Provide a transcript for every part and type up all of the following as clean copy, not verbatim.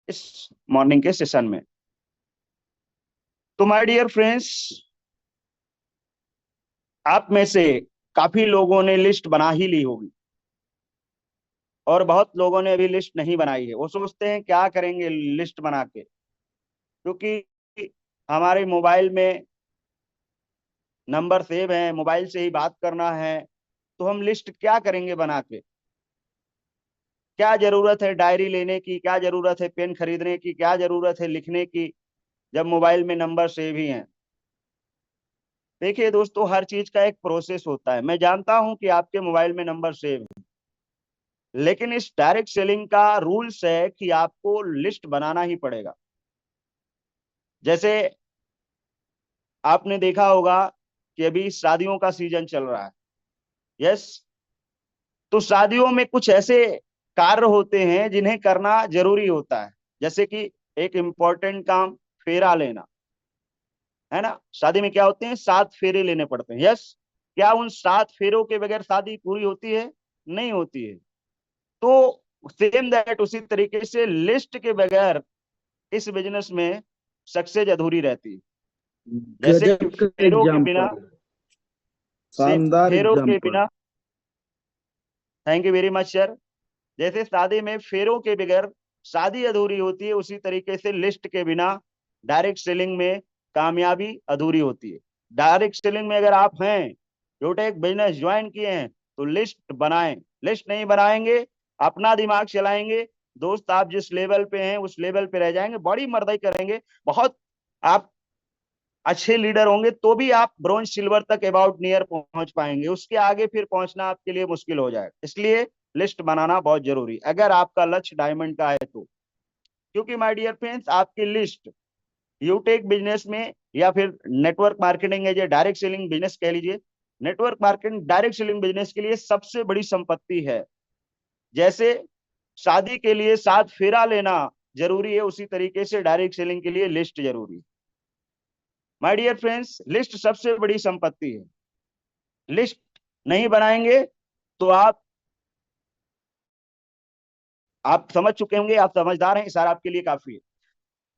इस मॉर्निंग के सेशन में। तो माय डियर फ्रेंड्स, आप में से काफी लोगों ने लिस्ट बना ही ली होगी और बहुत लोगों ने अभी लिस्ट नहीं बनाई है। वो सोचते हैं क्या करेंगे लिस्ट बना के, क्योंकि हमारे मोबाइल में नंबर सेव है, मोबाइल से ही बात करना है, तो हम लिस्ट क्या करेंगे बना के। क्या जरूरत है डायरी लेने की, क्या जरूरत है पेन खरीदने की, क्या जरूरत है लिखने की, जब मोबाइल में नंबर सेव ही हैं। देखिए दोस्तों, हर चीज का एक प्रोसेस होता है। मैं जानता हूं कि आपके मोबाइल में नंबर सेव है, लेकिन इस डायरेक्ट सेलिंग का रूल्स है कि आपको लिस्ट बनाना ही पड़ेगा। जैसे आपने देखा होगा कि अभी शादियों का सीजन चल रहा है। यस। तो शादियों में कुछ ऐसे कार्य होते हैं जिन्हें करना जरूरी होता है, जैसे कि एक इम्पोर्टेंट काम, फेरा लेना, है ना। शादी में क्या होते हैं, 7 फेरे लेने पड़ते हैं। यस। क्या उन 7 फेरों के बगैर शादी पूरी होती है? नहीं होती है। तो सेम दैट, उसी तरीके से लिस्ट के बगैर इस बिजनेस में सक्सेस अधूरी रहती है। जैसे कि गजब का फेरों के बिना एग्जाम्पल। से शानदार फेरों के एग्जाम्पल। बिना thank you very much sir. जैसे शादी में फेरों के बगैर शादी अधूरी होती है, उसी तरीके से लिस्ट के बिना डायरेक्ट सेलिंग में कामयाबी अधूरी होती है। डायरेक्ट सेलिंग में अगर आप हैं, छोटे एक बिजनेस ज्वाइन किए हैं, तो लिस्ट बनाएं। लिस्ट नहीं बनाएंगे, अपना दिमाग चलाएंगे, दोस्त आप जिस लेवल पे हैं उस लेवल पे रह जाएंगे, बड़ी मर्दाई करेंगे, बहुत आप अच्छे लीडर होंगे, तो भी आप ब्रॉन्ज सिल्वर तक अबाउट नियर पहुंच पाएंगे। उसके आगे फिर पहुंचना आपके लिए मुश्किल हो जाएगा। इसलिए लिस्ट बनाना बहुत जरूरी, अगर आपका लक्ष्य डायमंड का है तो। क्योंकि माय डियर फ्रेंड्स, आपकी लिस्ट यूटेक बिजनेस में या फिर नेटवर्क मार्केटिंग है, डायरेक्ट सेलिंग बिजनेस कह लीजिए, network marketing direct selling business के लिए सबसे बड़ी संपत्ति है। जैसे शादी के लिए 7 फेरा लेना जरूरी है, उसी तरीके से डायरेक्ट सेलिंग के लिए लिस्ट जरूरी है। माय डियर फ्रेंड्स, लिस्ट सबसे बड़ी संपत्ति है। लिस्ट नहीं बनाएंगे तो आप समझ चुके होंगे, आप समझदार हैं, इशारा आपके लिए काफी है।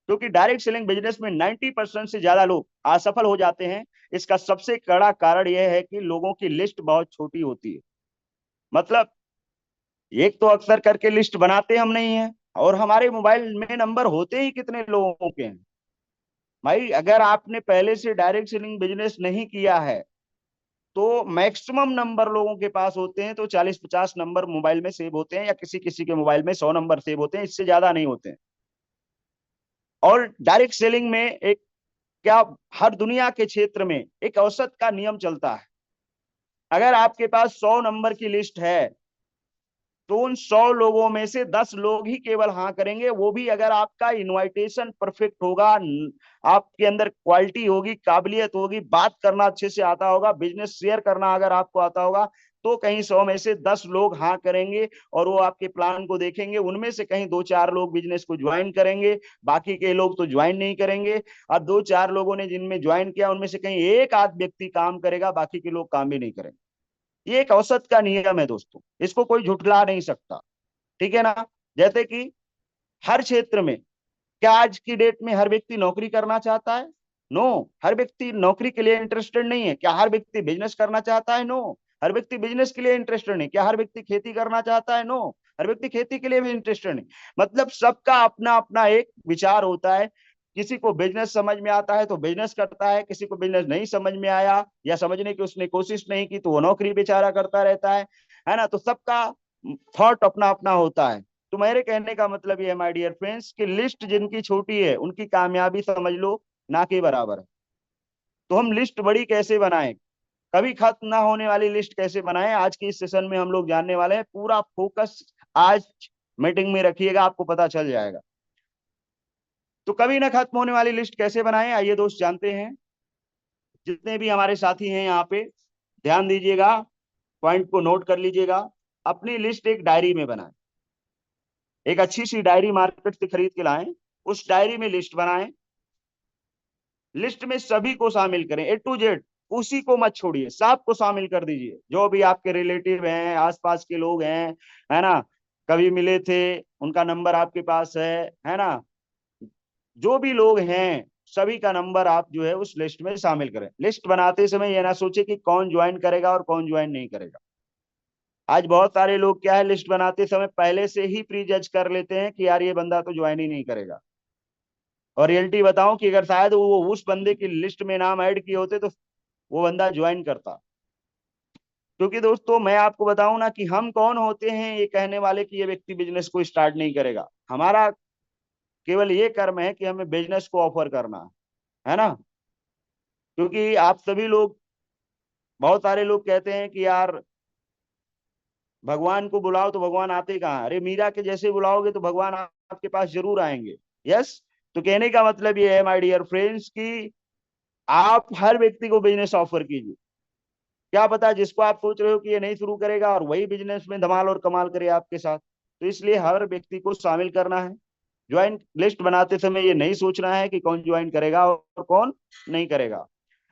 क्योंकि डायरेक्ट सेलिंग बिजनेस में 90% से ज्यादा लोग असफल हो जाते हैं। इसका सबसे कड़ा कारण यह है कि लोगों की लिस्ट बहुत छोटी होती है। मतलब एक तो अक्सर करके लिस्ट बनाते हम नहीं है, और हमारे मोबाइल में नंबर होते ही कितने लोगों के हैं। भाई अगर आपने पहले से डायरेक्ट सेलिंग बिजनेस नहीं किया है, तो मैक्सिमम नंबर लोगों के पास होते हैं तो 40-50 नंबर मोबाइल में सेव होते हैं, या किसी किसी के मोबाइल में 100 नंबर सेव होते हैं, इससे ज्यादा नहीं होते हैं। और डायरेक्ट सेलिंग में एक क्या, हर दुनिया के क्षेत्र में एक औसत का नियम चलता है। अगर आपके पास 100 नंबर की लिस्ट है, तो उन 100 लोगों में से 10 लोग ही केवल हाँ करेंगे, वो भी अगर आपका इनवाइटेशन परफेक्ट होगा, आपके अंदर क्वालिटी होगी, काबिलियत होगी, बात करना अच्छे से आता होगा, बिजनेस शेयर करना अगर आपको आता होगा, तो कहीं 100 में से 10 लोग हाँ करेंगे और वो आपके प्लान को देखेंगे। उनमें से कहीं 2-4 लोग बिजनेस को ज्वाइन करेंगे, बाकी के लोग तो ज्वाइन नहीं करेंगे। और 2-4 लोगों ने जिनमें ज्वाइन किया, उनमें से कहीं एक आध व्यक्ति काम करेगा, बाकी के लोग काम भी नहीं करेंगे। ये एक औसत का नियम है दोस्तों, इसको कोई झुठला नहीं सकता। ठीक है ना। जैसे कि हर क्षेत्र में, क्या आज की डेट में हर व्यक्ति नौकरी करना चाहता है? नो। हर व्यक्ति नौकरी के लिए इंटरेस्टेड नहीं है। क्या हर व्यक्ति बिजनेस करना चाहता है? नो। हर व्यक्ति बिजनेस के लिए इंटरेस्टेड नहीं। क्या हर व्यक्ति खेती करना चाहता है? नो। हर व्यक्ति खेती के लिए भी इंटरेस्टेड नहीं। मतलब सबका अपना अपना एक विचार होता है। किसी को बिजनेस समझ में आता है तो बिजनेस करता है, किसी को बिजनेस नहीं समझ में आया या समझने की उसने कोशिश नहीं की तो वो नौकरी बेचारा करता रहता है ना। तो सबका थॉट अपना अपना होता है। तो मेरे कहने का मतलब ये है माय डियर फ्रेंड्स, कि लिस्ट जिनकी छोटी है उनकी कामयाबी समझ लो ना के बराबर है। तो हम लिस्ट बड़ी कैसे बनाएं, कभी खत्म ना होने वाली लिस्ट कैसे बनाएं, आज के इस सेशन में हम लोग जानने वाले हैं। पूरा फोकस आज मीटिंग में रखिएगा, आपको पता चल जाएगा। तो कभी ना खत्म होने वाली लिस्ट कैसे बनाएं, आइए दोस्त जानते हैं। जितने भी हमारे साथी हैं यहाँ पे, ध्यान दीजिएगा, पॉइंट को नोट कर लीजिएगा। अपनी लिस्ट एक डायरी में बनाएं। एक अच्छी सी डायरी मार्केट से खरीद के लाएं, उस डायरी में लिस्ट बनाएं। लिस्ट में सभी को शामिल करें, A to Z। उसी को मत छोड़िए, सबको शामिल कर दीजिए, जो भी आपके रिलेटिव हैं, आसपास के लोग हैं, है ना, कभी मिले थे, उनका नंबर आपके पास है ना। जो भी लोग हैं सभी का नंबर आप जो है उस लिस्ट में शामिल करें। लिस्ट बनाते समय ये ना सोचे कि कौन ज्वाइन करेगा और कौन ज्वाइन नहीं करेगा। आज बहुत सारे लोग क्या है, लिस्ट बनाते समय पहले से ही प्री जज कर लेते हैं कि यार ये बंदा तो ज्वाइन ही नहीं करेगा। और रियलिटी बताऊं कि अगर शायद वो उस बंदे की लिस्ट में नाम ऐड किए होते तो वो बंदा ज्वाइन करता। क्योंकि दोस्तों मैं आपको बताऊं ना कि हम कौन होते हैं ये कहने वाले कि ये व्यक्ति बिजनेस को स्टार्ट नहीं करेगा। हमारा केवल ये कर्म है कि हमें बिजनेस को ऑफर करना है ना। क्योंकि आप सभी लोग, बहुत सारे लोग कहते हैं कि यार भगवान को बुलाओ तो भगवान आते कहाँ। अरे मीरा के जैसे बुलाओगे तो भगवान आपके पास जरूर आएंगे। यस। तो कहने का मतलब ये है माय डियर फ्रेंड्स कि आप हर व्यक्ति को बिजनेस ऑफर कीजिए। क्या पता जिसको आप सोच रहे हो कि ये नहीं शुरू करेगा और वही बिजनेस में धमाल और कमाल करे आपके साथ। तो इसलिए हर व्यक्ति को शामिल करना है। ज्वाइन लिस्ट बनाते समय ये नहीं सोचना है कि कौन ज्वाइन करेगा और कौन नहीं करेगा।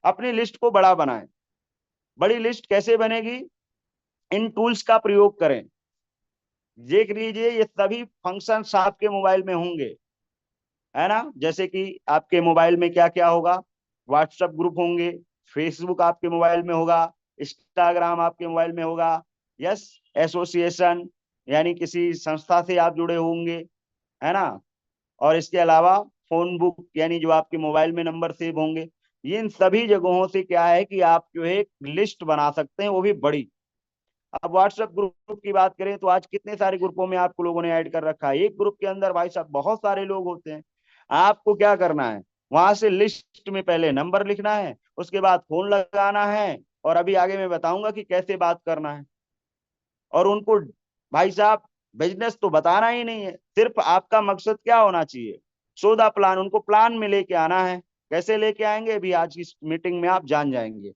अपनी लिस्ट को बड़ा बनाएं। बड़ी लिस्ट कैसे बनेगी? इन टूल्स का प्रयोग करें। देख लीजिए ये सभी फंक्शंस आपके मोबाइल में होंगे, है ना। जैसे कि आपके मोबाइल में क्या क्या होगा, व्हाट्सएप ग्रुप होंगे, फेसबुक आपके मोबाइल में होगा, इंस्टाग्राम आपके मोबाइल में होगा। यस। एसोसिएशन यानी किसी संस्था से आप जुड़े होंगे, है ना। और इसके अलावा फोन बुक यानी जो आपके मोबाइल में नंबर सेव होंगे। इन सभी जगहों से क्या है कि आप जो है एक लिस्ट बना सकते हैं, वो भी बड़ी। अब व्हाट्सएप ग्रुप की बात करें तो आज कितने सारे ग्रुपों में आपको लोगों ने ऐड कर रखा है। एक ग्रुप के अंदर भाई साहब बहुत सारे लोग होते हैं। आपको क्या करना है, वहां से लिस्ट में पहले नंबर लिखना है, उसके बाद फोन लगाना है, और अभी आगे मैं बताऊंगा कि कैसे बात करना है। और उनको भाई साहब बिजनेस तो बताना ही नहीं है, सिर्फ आपका मकसद क्या होना चाहिए, सौदा प्लान। उनको प्लान में लेके आना है। कैसे लेके आएंगे अभी आज की मीटिंग में आप जान जाएंगे।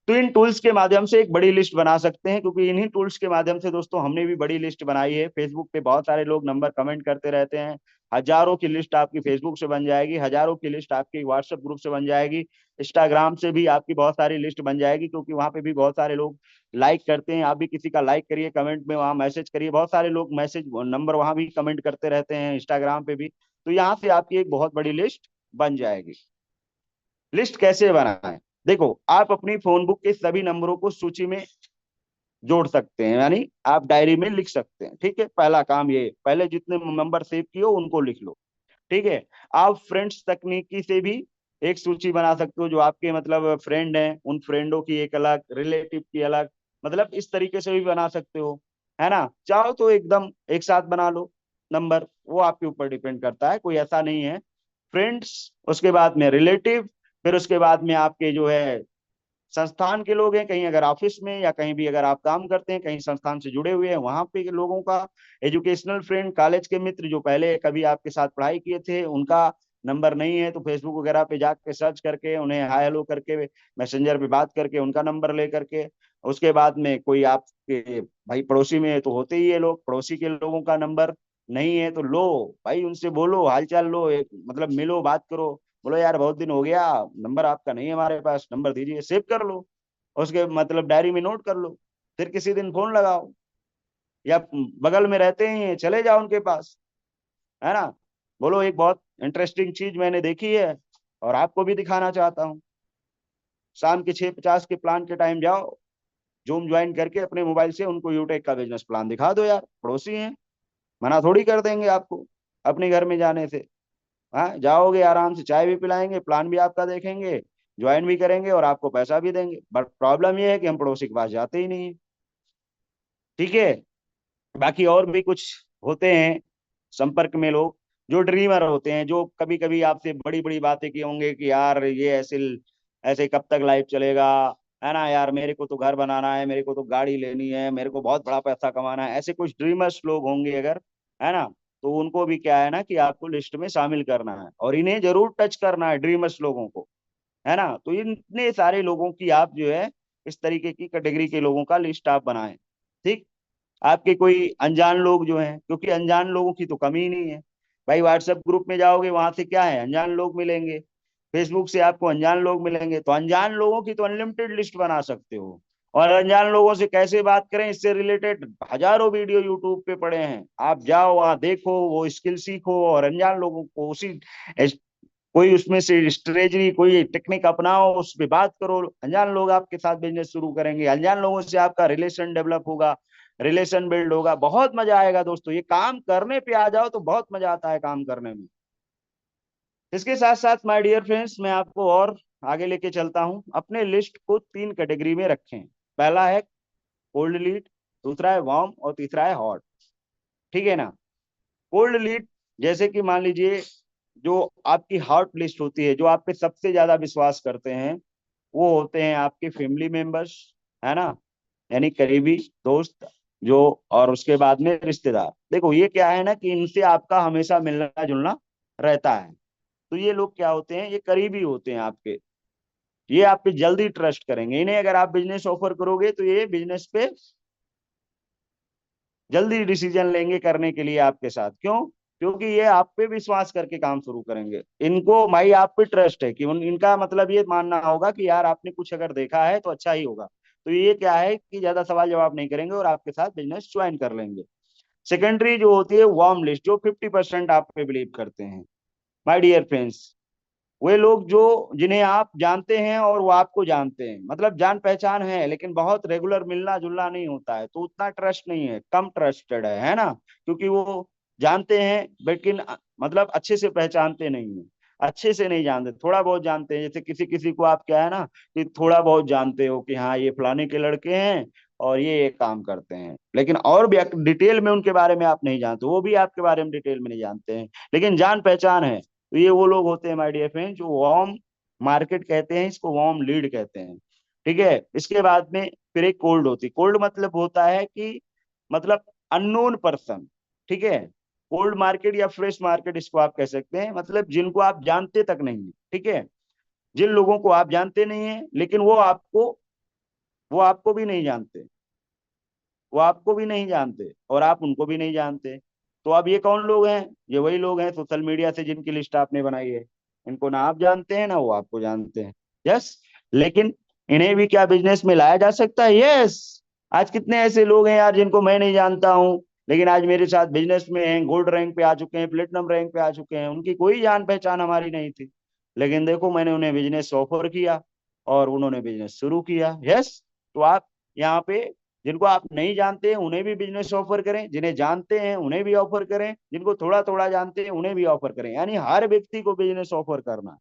तो इन टूल्स के माध्यम से एक बड़ी लिस्ट बना सकते हैं, क्योंकि इन्हीं टूल्स के माध्यम से दोस्तों हमने भी बड़ी लिस्ट बनाई है। फेसबुक पे बहुत सारे लोग नंबर कमेंट करते रहते हैं। हजारों की लिस्ट आपकी फेसबुक से बन जाएगी, हजारों की लिस्ट आपकी व्हाट्सएप ग्रुप से बन जाएगी, इंस्टाग्राम से भी आपकी बहुत सारी लिस्ट बन जाएगी, क्योंकि वहां पे भी बहुत सारे लोग लाइक करते हैं। आप भी किसी का लाइक करिए, कमेंट में वहां मैसेज करिए। बहुत सारे लोग मैसेज नंबर वहां भी कमेंट करते रहते हैं, इंस्टाग्राम पे भी। तो यहाँ से आपकी एक बहुत बड़ी लिस्ट बन जाएगी। लिस्ट कैसे बनाएं? देखो, आप अपनी फोन बुक के सभी नंबरों को सूची में जोड़ सकते हैं, यानी आप डायरी में लिख सकते हैं। ठीक है, पहला काम ये, पहले जितने नंबर सेव किए हो उनको लिख लो। ठीक है। आप फ्रेंड्स तकनीकी से भी एक सूची बना सकते हो। जो आपके मतलब फ्रेंड हैं, उन फ्रेंडों की एक अलग, रिलेटिव की अलग, मतलब इस तरीके से भी बना सकते हो, है ना। चाहो तो एकदम एक साथ बना लो नंबर, वो आपके ऊपर डिपेंड करता है, कोई ऐसा नहीं है। फ्रेंड्स, उसके बाद में रिलेटिव, फिर उसके बाद में आपके जो है संस्थान के लोग हैं, कहीं अगर ऑफिस में या कहीं भी अगर आप काम करते हैं, कहीं संस्थान से जुड़े हुए हैं, वहां पे के लोगों का। एजुकेशनल फ्रेंड, कॉलेज के मित्र जो पहले कभी आपके साथ पढ़ाई किए थे, उनका नंबर नहीं है तो फेसबुक वगैरह पे जाके सर्च करके उन्हें हाय हेलो करके, मैसेंजर पे बात करके उनका नंबर ले करके। उसके बाद में कोई आपके भाई पड़ोसी में तो होते ही है लोग, पड़ोसी के लोगों का नंबर नहीं है तो लो भाई, उनसे बोलो, हालचाल लो, एक मतलब मिलो, बात करो। बोलो यार बहुत दिन हो गया, नंबर आपका नहीं है हमारे पास, नंबर दीजिए, सेव कर लो, उसके मतलब डायरी में नोट कर लो। फिर किसी दिन फोन लगाओ, या बगल में रहते हैं चले जाओ उनके पास, है ना। बोलो एक बहुत इंटरेस्टिंग चीज मैंने देखी है और आपको भी दिखाना चाहता हूँ। शाम के 6:50 के प्लान के टाइम जाओ, जूम ज्वाइन करके अपने मोबाइल से उनको यूटेक का बिजनेस प्लान दिखा दो। यार पड़ोसी हैं, मना थोड़ी कर देंगे आपको अपने घर में जाने से। हाँ, जाओगे आराम से, चाय भी पिलाएंगे, प्लान भी आपका देखेंगे, ज्वाइन भी करेंगे और आपको पैसा भी देंगे। बट प्रॉब्लम ये है कि हम पड़ोसी के पास जाते ही नहीं है। ठीक है। बाकी और भी कुछ होते हैं संपर्क में लोग, जो ड्रीमर होते हैं, जो कभी कभी आपसे बड़ी बड़ी बातें किए होंगे कि यार ये ऐसे ऐसे कब तक लाइफ चलेगा, है ना यार, मेरे को तो घर बनाना है, मेरे को तो गाड़ी लेनी है, मेरे को बहुत बड़ा पैसा कमाना है। ऐसे कुछ ड्रीमर्स लोग होंगे अगर, है ना, तो उनको भी क्या है ना कि आपको लिस्ट में शामिल करना है और इन्हें जरूर टच करना है, ड्रीमर्स लोगों को, है ना। तो इतने सारे लोगों की आप जो है इस तरीके की कैटेगरी के लोगों का लिस्ट आप बनाएं। ठीक। आपके कोई अनजान लोग जो हैं, क्योंकि अनजान लोगों की तो कमी ही नहीं है भाई। व्हाट्सएप ग्रुप में जाओगे, वहां से क्या है, अनजान लोग मिलेंगे। फेसबुक से आपको अनजान लोग मिलेंगे, तो अनजान लोगों की तो अनलिमिटेड लिस्ट बना सकते हो। और अनजान लोगों से कैसे बात करें, इससे रिलेटेड हजारों वीडियो यूट्यूब पे पड़े हैं, आप जाओ वहां देखो, वो स्किल सीखो, और अनजान लोगों को उसी कोई उसमें से स्ट्रेटजी, कोई टेक्निक अपनाओ, उस पर बात करो। अनजान लोग आपके साथ बिजनेस शुरू करेंगे, अनजान लोगों से आपका रिलेशन डेवलप होगा, रिलेशन बिल्ड होगा, बहुत मजा आएगा दोस्तों। ये काम करने पे आ जाओ तो बहुत मजा आता है काम करने में। इसके साथ साथ माय डियर फ्रेंड्स, मैं आपको और आगे लेके चलता हूं। अपने लिस्ट को 3 कैटेगरी में रखें। पहला है कोल्ड लीड, दूसरा है वार्म, और तीसरा है हॉट। ठीक है ना। कोल्ड लीड, जैसे कि मान लीजिए जो आपकी हॉट लिस्ट होती है, जो आप पे सबसे ज्यादा विश्वास करते हैं, वो होते हैं आपके फैमिली मेंबर्स, है ना, यानी करीबी दोस्त जो, और उसके बाद में रिश्तेदार। देखो ये क्या है ना कि इनसे आपका हमेशा मिलना जुलना रहता है। तो ये लोग क्या होते हैं, ये करीबी होते हैं आपके, ये आप पे जल्दी ट्रस्ट करेंगे। इन्हें अगर आप बिजनेस ऑफर करोगे तो ये बिजनेस पे जल्दी डिसीजन लेंगे करने के लिए आपके साथ। क्यों? क्योंकि ये आप पे विश्वास करके काम शुरू करेंगे। इनको भाई आप पे ट्रस्ट है कि इनका मतलब ये मानना होगा कि यार आपने कुछ अगर देखा है तो अच्छा ही होगा। तो ये क्या है कि ज्यादा सवाल जवाब नहीं करेंगे और आपके साथ बिजनेस ज्वाइन कर लेंगे। सेकेंडरी जो होती है वार्म लिस्ट, जो 50% आप पे बिलीव करते हैं। माय डियर फ्रेंड्स, वे लोग जो, जिन्हें आप जानते हैं और वो आपको जानते हैं, मतलब जान पहचान है, लेकिन बहुत रेगुलर मिलना जुलना नहीं होता है, तो उतना ट्रस्ट नहीं है, कम ट्रस्टेड है ना। क्योंकि वो जानते हैं लेकिन मतलब अच्छे से पहचानते नहीं है, अच्छे से नहीं जानते, थोड़ा बहुत जानते हैं। जैसे किसी किसी को आप क्या है ना कि थोड़ा बहुत जानते हो कि हाँ ये फलाने के लड़के हैं और ये काम करते हैं, लेकिन और भी डिटेल में उनके बारे में आप नहीं जानते, वो भी आपके बारे में डिटेल में नहीं जानते हैं, लेकिन जान पहचान है। तो ये वो लोग होते हैं माय डियर फ्रेंड, जो वार्म मार्केट कहते हैं, इसको वार्म लीड कहते हैं। ठीक है। इसके बाद में फिर एक कोल्ड होती है। कोल्ड मतलब होता है कि मतलब अननोन पर्सन। ठीक है। कोल्ड मार्केट या फ्रेश मार्केट इसको आप कह सकते हैं, मतलब जिनको आप जानते तक नहीं है। ठीक है। जिन लोगों को आप जानते नहीं है, लेकिन वो आपको भी नहीं जानते, वो आपको भी नहीं जानते और आप उनको भी नहीं जानते। तो अब ये कौन लोग हैं? ये वही लोग हैं सोशल मीडिया से जिनकी लिस्ट आपने बनाई है। इनको ना आप जानते हैं ना वो आपको जानते हैं। यस। लेकिन इन्हें भी क्या बिजनेस में लाया जा सकता है? यस। आज कितने ऐसे लोग हैं यार जिनको मैं नहीं जानता हूँ, लेकिन आज मेरे साथ बिजनेस में हैं, गोल्ड रैंक पे आ चुके हैं, प्लेटिनम रैंक पे आ चुके हैं, उनकी कोई जान पहचान हमारी नहीं थी, लेकिन देखो मैंने उन्हें बिजनेस ऑफर किया और उन्होंने बिजनेस शुरू किया। यस। तो आप यहाँ पे जिनको आप नहीं जानते हैं उन्हें भी बिजनेस ऑफर करें, जिन्हें जानते हैं उन्हें भी ऑफर करें, जिनको थोड़ा थोड़ा जानते हैं उन्हें भी ऑफर करें, यानी हर व्यक्ति को बिजनेस ऑफर करना।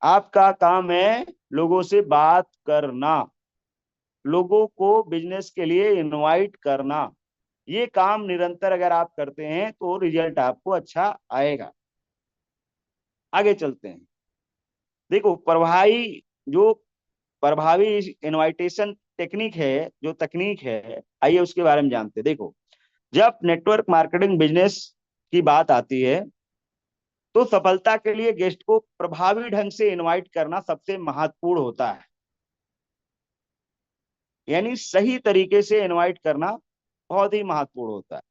आपका काम है लोगों से बात करना, लोगों को बिजनेस के लिए इनवाइट करना। ये काम निरंतर अगर आप करते हैं तो रिजल्ट आपको अच्छा आएगा। आगे चलते हैं। देखो जो प्रभावी इनवाइटेशन टेक्निक है, जो तकनीक है, आइए उसके बारे में जानते हैं। देखो, जब नेटवर्क मार्केटिंग बिजनेस की बात आती है तो सफलता के लिए गेस्ट को प्रभावी ढंग से इनवाइट करना सबसे महत्वपूर्ण होता है। यानी सही तरीके से इनवाइट करना बहुत ही महत्वपूर्ण होता है।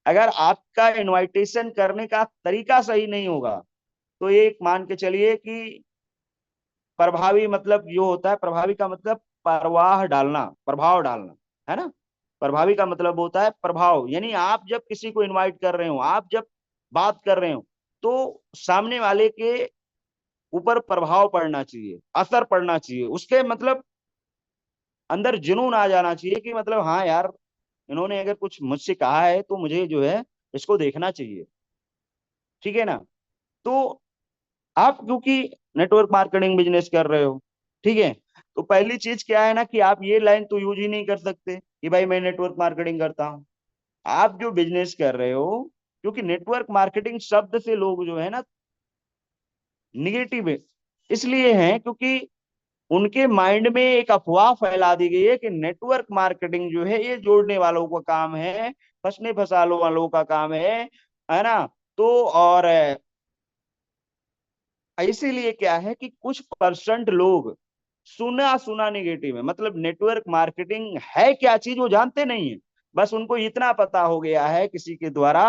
अगर आपका इनवाइटेशन करने का तरीका सही नहीं होगा तो ये मान के चलिए कि प्रभावी मतलब जो होता है, प्रभावी का मतलब प्रवाह डालना, प्रभाव डालना, है ना। प्रभावी का मतलब होता है प्रभाव, यानी आप जब किसी को इनवाइट कर रहे हो, आप जब बात कर रहे हो, तो सामने वाले के ऊपर प्रभाव पड़ना चाहिए, असर पड़ना चाहिए, उसके मतलब अंदर जुनून आ जाना चाहिए कि मतलब हाँ यार, इन्होंने अगर कुछ मुझसे कहा है तो मुझे जो है इसको देखना चाहिए। ठीक है ना। तो आप क्योंकि नेटवर्क मार्केटिंग बिजनेस कर रहे हो, ठीक है, तो पहली चीज क्या है ना कि आप ये लाइन तो यूज ही नहीं कर सकते कि भाई मैं नेटवर्क मार्केटिंग करता हूँ। आप जो बिजनेस कर रहे हो, क्योंकि नेटवर्क मार्केटिंग शब्द से लोग जो है ना निगेटिव है, इसलिए है क्योंकि उनके माइंड में एक अफवाह फैला दी गई है कि नेटवर्क मार्केटिंग जो है ये जोड़ने वालों का काम है, फंसने फंसाने वालों का काम है ना। तो और इसीलिए क्या है कि कुछ परसेंट लोग सुना सुना निगेटिव है, मतलब नेटवर्क मार्केटिंग है क्या चीज वो जानते नहीं है। बस उनको इतना पता हो गया है किसी के द्वारा,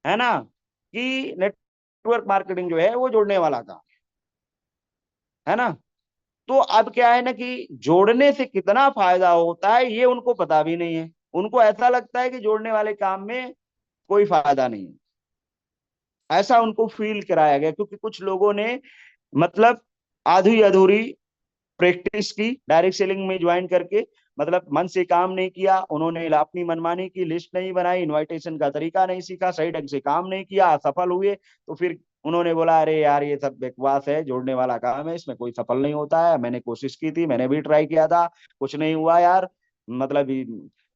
है ना, कि नेटवर्क मार्केटिंग जो है वो जोड़ने वाला काम है ना। तो अब क्या है ना कि जोड़ने से कितना फायदा होता है ये उनको पता भी नहीं है। उनको ऐसा लगता है कि जोड़ने वाले काम में कोई फायदा नहीं है, ऐसा उनको फील कराया गया, क्योंकि कुछ लोगों ने मतलब आधी अधूरी प्रैक्टिस की डायरेक्ट सेलिंग में ज्वाइन करके, मतलब मन से काम नहीं किया उन्होंने, अपनी मनमानी की लिस्ट नहीं बनाई, इनविटेशन का तरीका नहीं सीखा, सही ढंग से काम नहीं किया, असफल हुए। तो फिर उन्होंने बोला अरे यार ये सब बकवास है, जोड़ने वाला काम है, इसमें कोई सफल नहीं होता है, मैंने कोशिश की थी, मैंने भी ट्राई किया था, कुछ नहीं हुआ यार। मतलब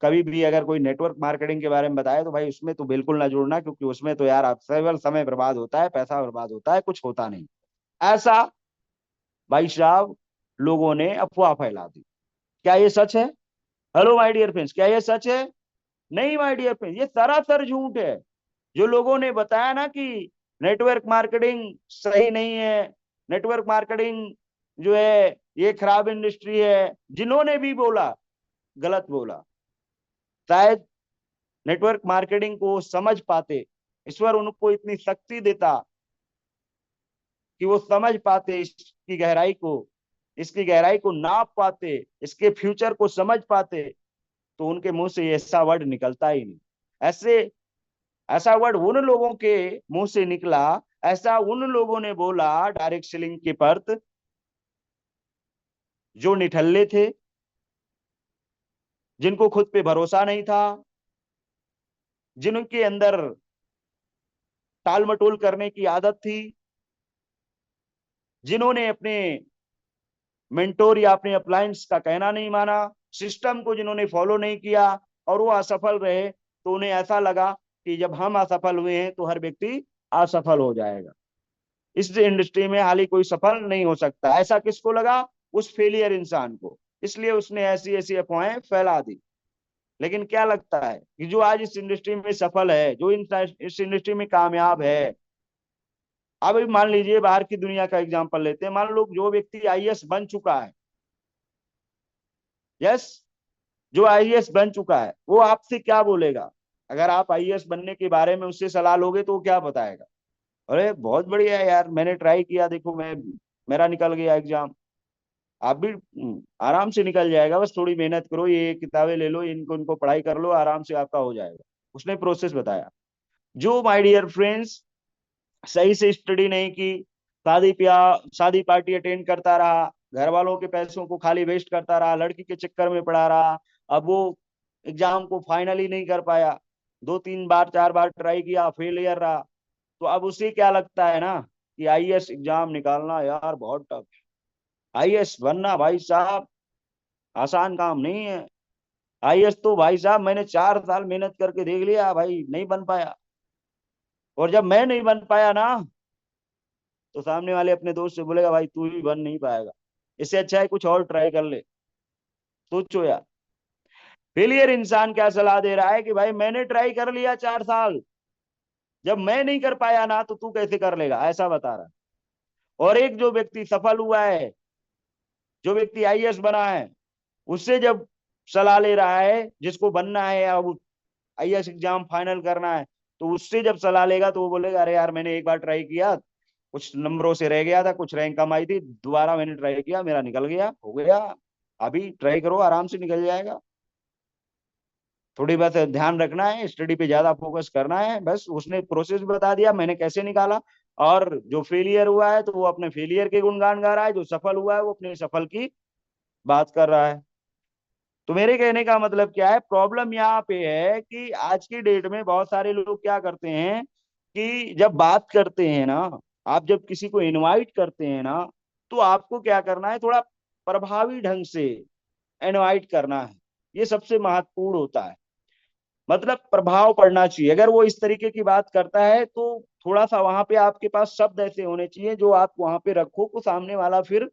कभी भी अगर कोई नेटवर्क मार्केटिंग के बारे में बताए तो भाई उसमें तो बिल्कुल ना जुड़ना, क्योंकि उसमें तो यार आप केवल समय बर्बाद होता है, पैसा बर्बाद होता है, कुछ होता नहीं। ऐसा भाई साहब लोगों ने अफवाह फैला दी। क्या ये सच है? हेलो माय डियर फ्रेंड्स, क्या ये सच है? नहीं माय डियर फ्रेंड्स, ये सरासर झूठ है। जो लोगों ने बताया ना कि नेटवर्क मार्केटिंग सही नहीं है, नेटवर्क मार्केटिंग जो है ये खराब इंडस्ट्री है, जिन्होंने भी बोला गलत बोला। शायद नेटवर्क मार्केटिंग को समझ पाते, ईश्वर उनको इतनी शक्ति देता कि वो समझ पाते इसकी गहराई को, इसकी गहराई को नाप पाते, इसके फ्यूचर को समझ पाते, तो उनके मुंह से ऐसा वर्ड निकलता ही नहीं। ऐसे ऐसा वर्ड उन लोगों के मुंह से निकला, ऐसा उन लोगों ने बोला डायरेक्ट सेलिंग के परत, जो निठल्ले थे, जिनको खुद पे भरोसा नहीं था, जिनके अंदर टाल मटोल करने की आदत थी, जिन्होंने अपने मेंटोर या अपने अप्लायंस का कहना नहीं माना, सिस्टम को जिन्होंने फॉलो नहीं किया, और वो असफल रहे, तो उन्हें ऐसा लगा कि जब हम असफल हुए हैं तो हर व्यक्ति असफल हो जाएगा, इस इंडस्ट्री में हाल ही कोई सफल नहीं हो सकता। ऐसा किसको लगा? उस फेलियर इंसान को। इसलिए उसने ऐसी ऐसी अफवाहें फैला दी। लेकिन क्या लगता है कि जो आज इस इंडस्ट्री में सफल है, जो इस इंडस्ट्री में कामयाब है, अब मान लीजिए बाहर की दुनिया का एग्जांपल लेते हैं, मान लो जो व्यक्ति आईएएस बन चुका है, यस, जो आईएएस बन चुका है, वो आपसे क्या बोलेगा? अगर आप आईएएस बनने के बारे में उससे सलाह लोगे तो वो क्या बताएगा? अरे बहुत बढ़िया है यार, मैंने ट्राई किया, देखो मैं, मेरा निकल गया एग्जाम। आप भी आराम से निकल जाएगा, बस थोड़ी मेहनत करो, ये किताबें ले लो, इनको इनको पढ़ाई कर लो, आराम से आपका हो जाएगा। उसने प्रोसेस बताया। जो माय डियर फ्रेंड्स सही से स्टडी नहीं की, शादी पार्टी अटेंड करता रहा, घर वालों के पैसों को खाली वेस्ट करता रहा, लड़की के चक्कर में पड़ा रहा, अब वो एग्जाम को फाइनली नहीं कर पाया, दो तीन बार चार बार ट्राई किया, फेलियर रहा, तो अब उसे क्या लगता है ना कि आईएएस एग्जाम निकालना यार बहुत टफ, आईएएस बनना भाई साहब आसान काम नहीं है। आईएएस तो भाई साहब मैंने 4 साल मेहनत करके देख लिया भाई, नहीं बन पाया। और जब मैं नहीं बन पाया ना, तो सामने वाले अपने दोस्त से बोलेगा भाई तू भी बन नहीं पाएगा, इससे अच्छा है कुछ और ट्राई कर ले। सोचो यार, फेलियर इंसान क्या सलाह दे रहा है कि भाई मैंने ट्राई कर लिया 4 साल, जब मैं नहीं कर पाया ना तो तू कैसे कर लेगा, ऐसा बता रहा है। और एक जो व्यक्ति सफल हुआ है, जो व्यक्ति आईएएस बना है, उससे जब सलाह ले रहा है, जिसको बनना है या आईएएस एग्जाम फाइनल करना है, तो उससे जब सलाह लेगा तो वो बोलेगा अरे यार मैंने एक बार ट्राई किया, कुछ नंबरों से रह गया था, कुछ रैंक कम आई थी, दोबारा मैंने ट्राई किया, मेरा निकल गया, हो गया। अभी ट्राई करो, आराम से निकल जाएगा। थोड़ी बस ध्यान रखना है, स्टडी पे ज्यादा फोकस करना है, बस उसने प्रोसेस बता दिया मैंने कैसे निकाला। और जो फेलियर हुआ है तो वो अपने फेलियर के गुणगान गा रहा है, जो सफल हुआ है वो अपने सफल की बात कर रहा है। तो मेरे कहने का मतलब क्या है, प्रॉब्लम यहाँ पे है कि आज की डेट में बहुत सारे लोग क्या करते हैं कि जब बात करते हैं ना, आप जब किसी को इनवाइट करते हैं ना, तो आपको क्या करना है, थोड़ा प्रभावी ढंग से इनवाइट करना है। ये सबसे महत्वपूर्ण होता है। मतलब प्रभाव पड़ना चाहिए, अगर वो इस तरीके की बात करता है तो थोड़ा सा वहां पे आपके पास शब्द ऐसे होने चाहिए जो आप वहां पे रखो, को सामने वाला फिर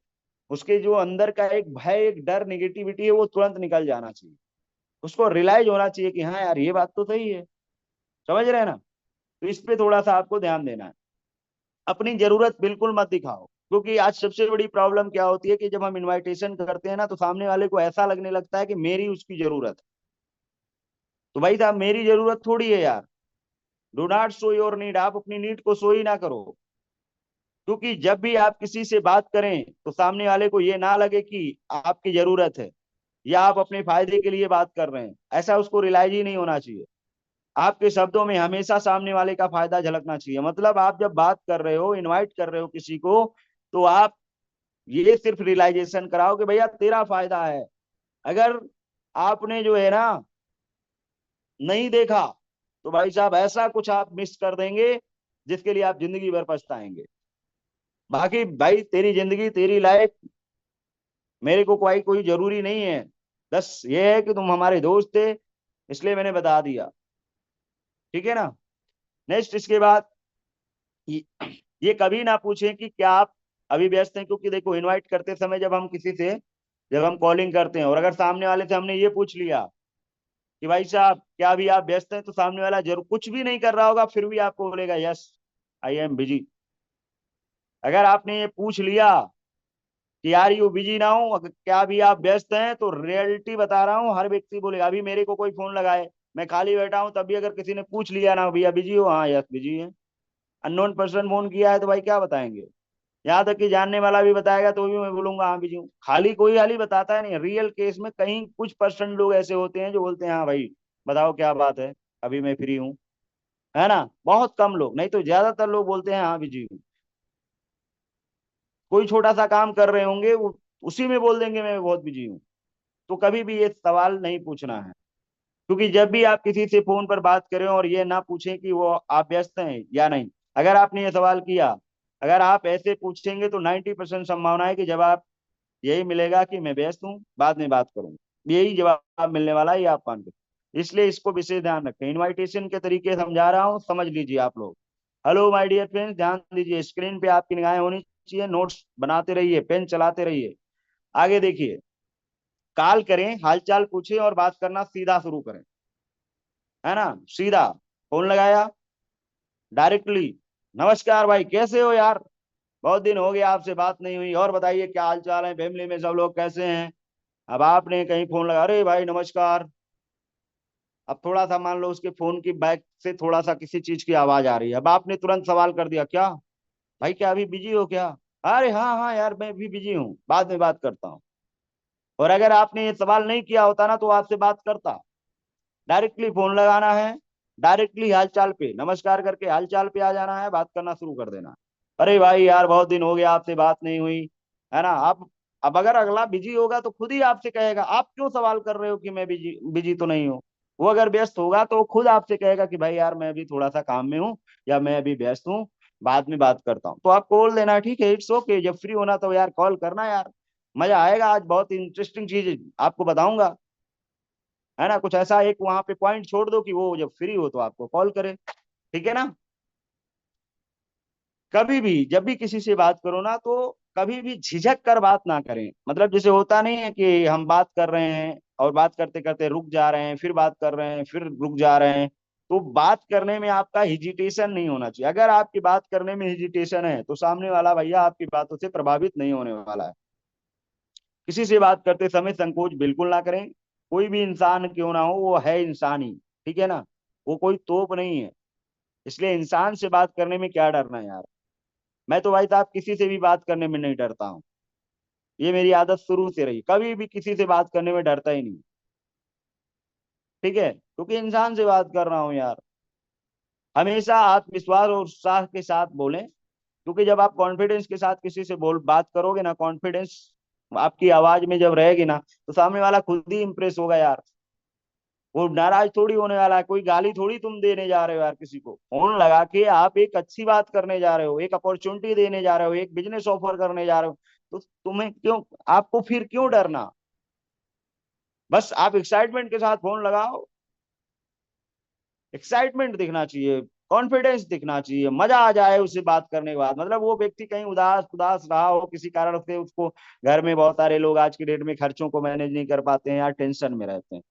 उसके जो अंदर का एक भय, एक डर, निगेटिविटी है, वो तुरंत निकल जाना चाहिए। उसको रियलाइज होना चाहिए कि हाँ यार ये बात तो सही है। समझ रहे हैं ना? तो इस पे थोड़ा सा आपको ध्यान देना है। अपनी जरूरत बिल्कुल मत दिखाओ, क्योंकि आज सबसे बड़ी प्रॉब्लम क्या होती है कि जब हम इनविटेशन करते हैं ना, तो सामने वाले को ऐसा लगने लगता है कि मेरी उसकी जरूरत है। तो भाई साहब मेरी जरूरत थोड़ी है यार, do not show your need, आप अपनी नीड को शो ही ना करो। क्योंकि जब भी आप किसी से बात करें तो सामने वाले को ये ना लगे कि आपकी जरूरत है या आप अपने फायदे के लिए बात कर रहे हैं, ऐसा उसको रियलाइज ही नहीं होना चाहिए। आपके शब्दों में हमेशा सामने वाले का फायदा झलकना चाहिए। मतलब आप जब बात कर रहे हो, इनवाइट कर रहे हो किसी को, तो आप ये सिर्फ रियलाइजेशन कराओ कि भैया तेरा फायदा है। अगर आपने जो है ना नहीं देखा, तो भाई साहब ऐसा कुछ आप मिस कर देंगे जिसके लिए आप जिंदगी भर पछताएंगे। बाकी भाई तेरी जिंदगी, तेरी लाइफ, मेरे को कोई कोई जरूरी नहीं है। बस ये है कि तुम हमारे दोस्त थे, इसलिए मैंने बता दिया। ठीक है ना। नेक्स्ट, इसके बाद ये, ये कभी ना पूछें कि क्या आप अभी व्यस्त हैं, क्योंकि देखो इनवाइट करते समय जब हम किसी से, जब हम कॉलिंग करते हैं और अगर सामने वाले से हमने ये पूछ लिया कि भाई साहब क्या अभी आप व्यस्त हैं, तो सामने वाला जरूर कुछ भी नहीं कर रहा होगा फिर भी आपको बोलेगा यस आई एम बिजी। अगर आपने ये पूछ लिया कि यार यू बिजी ना हो, क्या अभी आप व्यस्त हैं, तो रियलिटी बता रहा हूँ हर व्यक्ति बोलेगा। अभी मेरे को कोई फोन लगाए, मैं खाली बैठा हूँ, तभी अगर किसी ने पूछ लिया ना भैया बिजी हो, हाँ यस बिजी है। अननोन पर्सन फोन किया है तो भाई क्या बताएंगे। यहाँ तक कि जानने वाला भी बताएगा तो भी मैं बोलूंगा हाँ बिजी हूँ। खाली कोई हाली बताता है नहीं। रियल केस में कहीं कुछ परसेंट लोग ऐसे होते हैं जो बोलते हैं हाँ भाई बताओ क्या बात है, अभी मैं फ्री हूँ। है ना, बहुत कम लोग, नहीं तो ज्यादातर लोग बोलते हैं हाँ बिजी हूँ। कोई छोटा सा काम कर रहे होंगे उसी में बोल देंगे मैं बहुत बिजी हूँ। तो कभी भी ये सवाल नहीं पूछना है। क्योंकि जब भी आप किसी से फोन पर बात करें और ये ना पूछें कि वो आप व्यस्त हैं या नहीं, अगर आपने ये सवाल किया, अगर आप ऐसे पूछेंगे तो 90% संभावना है कि जवाब यही मिलेगा कि मैं व्यस्त हूँ, बाद में बात करूंगा। यही जवाब मिलने वाला है, ये आप मान के। इसलिए इसको विशेष ध्यान रखें। इनविटेशन के तरीके समझा रहा हूँ, समझ लीजिए आप लोग। हेलो माय डियर फ्रेंड्स, ध्यान दीजिए, स्क्रीन पे आपकी निगाहें होनी चाहिए, नोट्स बनाते रहिए, पेन चलाते रहिए। आगे देखिए, कॉल करें, हालचाल पूछें और बात करना सीधा शुरू करें। है ना, सीधा फोन लगाया, डायरेक्टली, नमस्कार भाई कैसे हो यार, बहुत दिन हो गए आपसे बात नहीं हुई, और बताइए क्या हाल चाल है, फैमिली में सब लोग कैसे हैं। अब आपने कहीं फोन लगा, अरे भाई नमस्कार। अब थोड़ा सा मान लो उसके फोन की बैक से थोड़ा सा किसी चीज की आवाज आ रही है, अब आपने तुरंत सवाल कर दिया, क्या भाई क्या अभी बिजी हो क्या। अरे हाँ हाँ यार मैं भी बिजी हूँ, बाद में बात करता हूँ। और अगर आपने ये सवाल नहीं किया होता ना तो आपसे बात करता। डायरेक्टली फोन लगाना है, डायरेक्टली हालचाल पे नमस्कार करके हालचाल पे आ जाना है, बात करना शुरू कर देना। अरे भाई यार बहुत दिन हो गया आपसे बात नहीं हुई। है ना, आप, अब अगर अगला बिजी होगा तो खुद ही आपसे कहेगा, आप क्यों सवाल कर रहे हो कि मैं बिजी बिजी तो नहीं हूँ। वो अगर व्यस्त होगा तो खुद आपसे कहेगा कि भाई यार मैं अभी थोड़ा सा काम में हूँ, या मैं अभी व्यस्त हूँ, बाद में बात करता हूँ। तो आप कॉल देना, ठीक है, इट्स ओके। जब फ्री होना तो यार कॉल करना यार, मजा आएगा, आज बहुत इंटरेस्टिंग चीज आपको बताऊंगा। है ना, कुछ ऐसा एक वहां पे पॉइंट छोड़ दो कि वो जब फ्री हो तो आपको कॉल करे। ठीक है ना। कभी भी जब भी किसी से बात करो ना तो कभी भी झिझक कर बात ना करें। मतलब जैसे होता नहीं है कि हम बात कर रहे हैं और बात करते करते रुक जा रहे हैं, फिर बात कर रहे हैं, फिर रुक जा रहे हैं। तो बात करने में आपका हिजिटेशन नहीं होना चाहिए। अगर आपकी बात करने में हिजिटेशन है तो सामने वाला भैया आपकी बातों से प्रभावित नहीं होने वाला है। किसी से बात करते समय संकोच बिल्कुल ना करें। कोई भी इंसान क्यों ना हो, वो है इंसान ही। ठीक है ना, वो कोई तोप नहीं है। इसलिए इंसान से बात करने में क्या डरना है यार। मैं तो भाई साहब किसी से भी बात करने में नहीं डरता हूँ। ये मेरी आदत शुरू से रही, कभी भी किसी से बात करने में डरता ही नहीं। ठीक है, क्योंकि इंसान से बात कर रहा हूँ यार। हमेशा आत्मविश्वास और उत्साह के साथ बोलें, क्योंकि जब आप कॉन्फिडेंस के साथ किसी से बोल बात करोगे ना, कॉन्फिडेंस आपकी आवाज में जब रहेगी ना, तो सामने वाला खुद ही इंप्रेस होगा यार। वो नाराज थोड़ी होने वाला है, कोई गाली थोड़ी तुम देने जा रहे हो यार किसी को। फोन लगा के आप एक अच्छी बात करने जा रहे हो, एक अपॉर्चुनिटी देने जा रहे हो, एक बिजनेस ऑफर करने जा रहे हो। तो तुम्हें क्यों, आपको फिर क्यों डरना। बस आप एक्साइटमेंट के साथ फोन लगाओ। एक्साइटमेंट दिखना चाहिए, कॉन्फिडेंस दिखना चाहिए, मजा आ जाए उससे बात करने के बाद। मतलब वो व्यक्ति कहीं उदास उदास रहा हो किसी कारण से, उसको घर में बहुत सारे लोग आज की डेट में खर्चों को मैनेज नहीं कर पाते हैं यार, टेंशन में रहते हैं।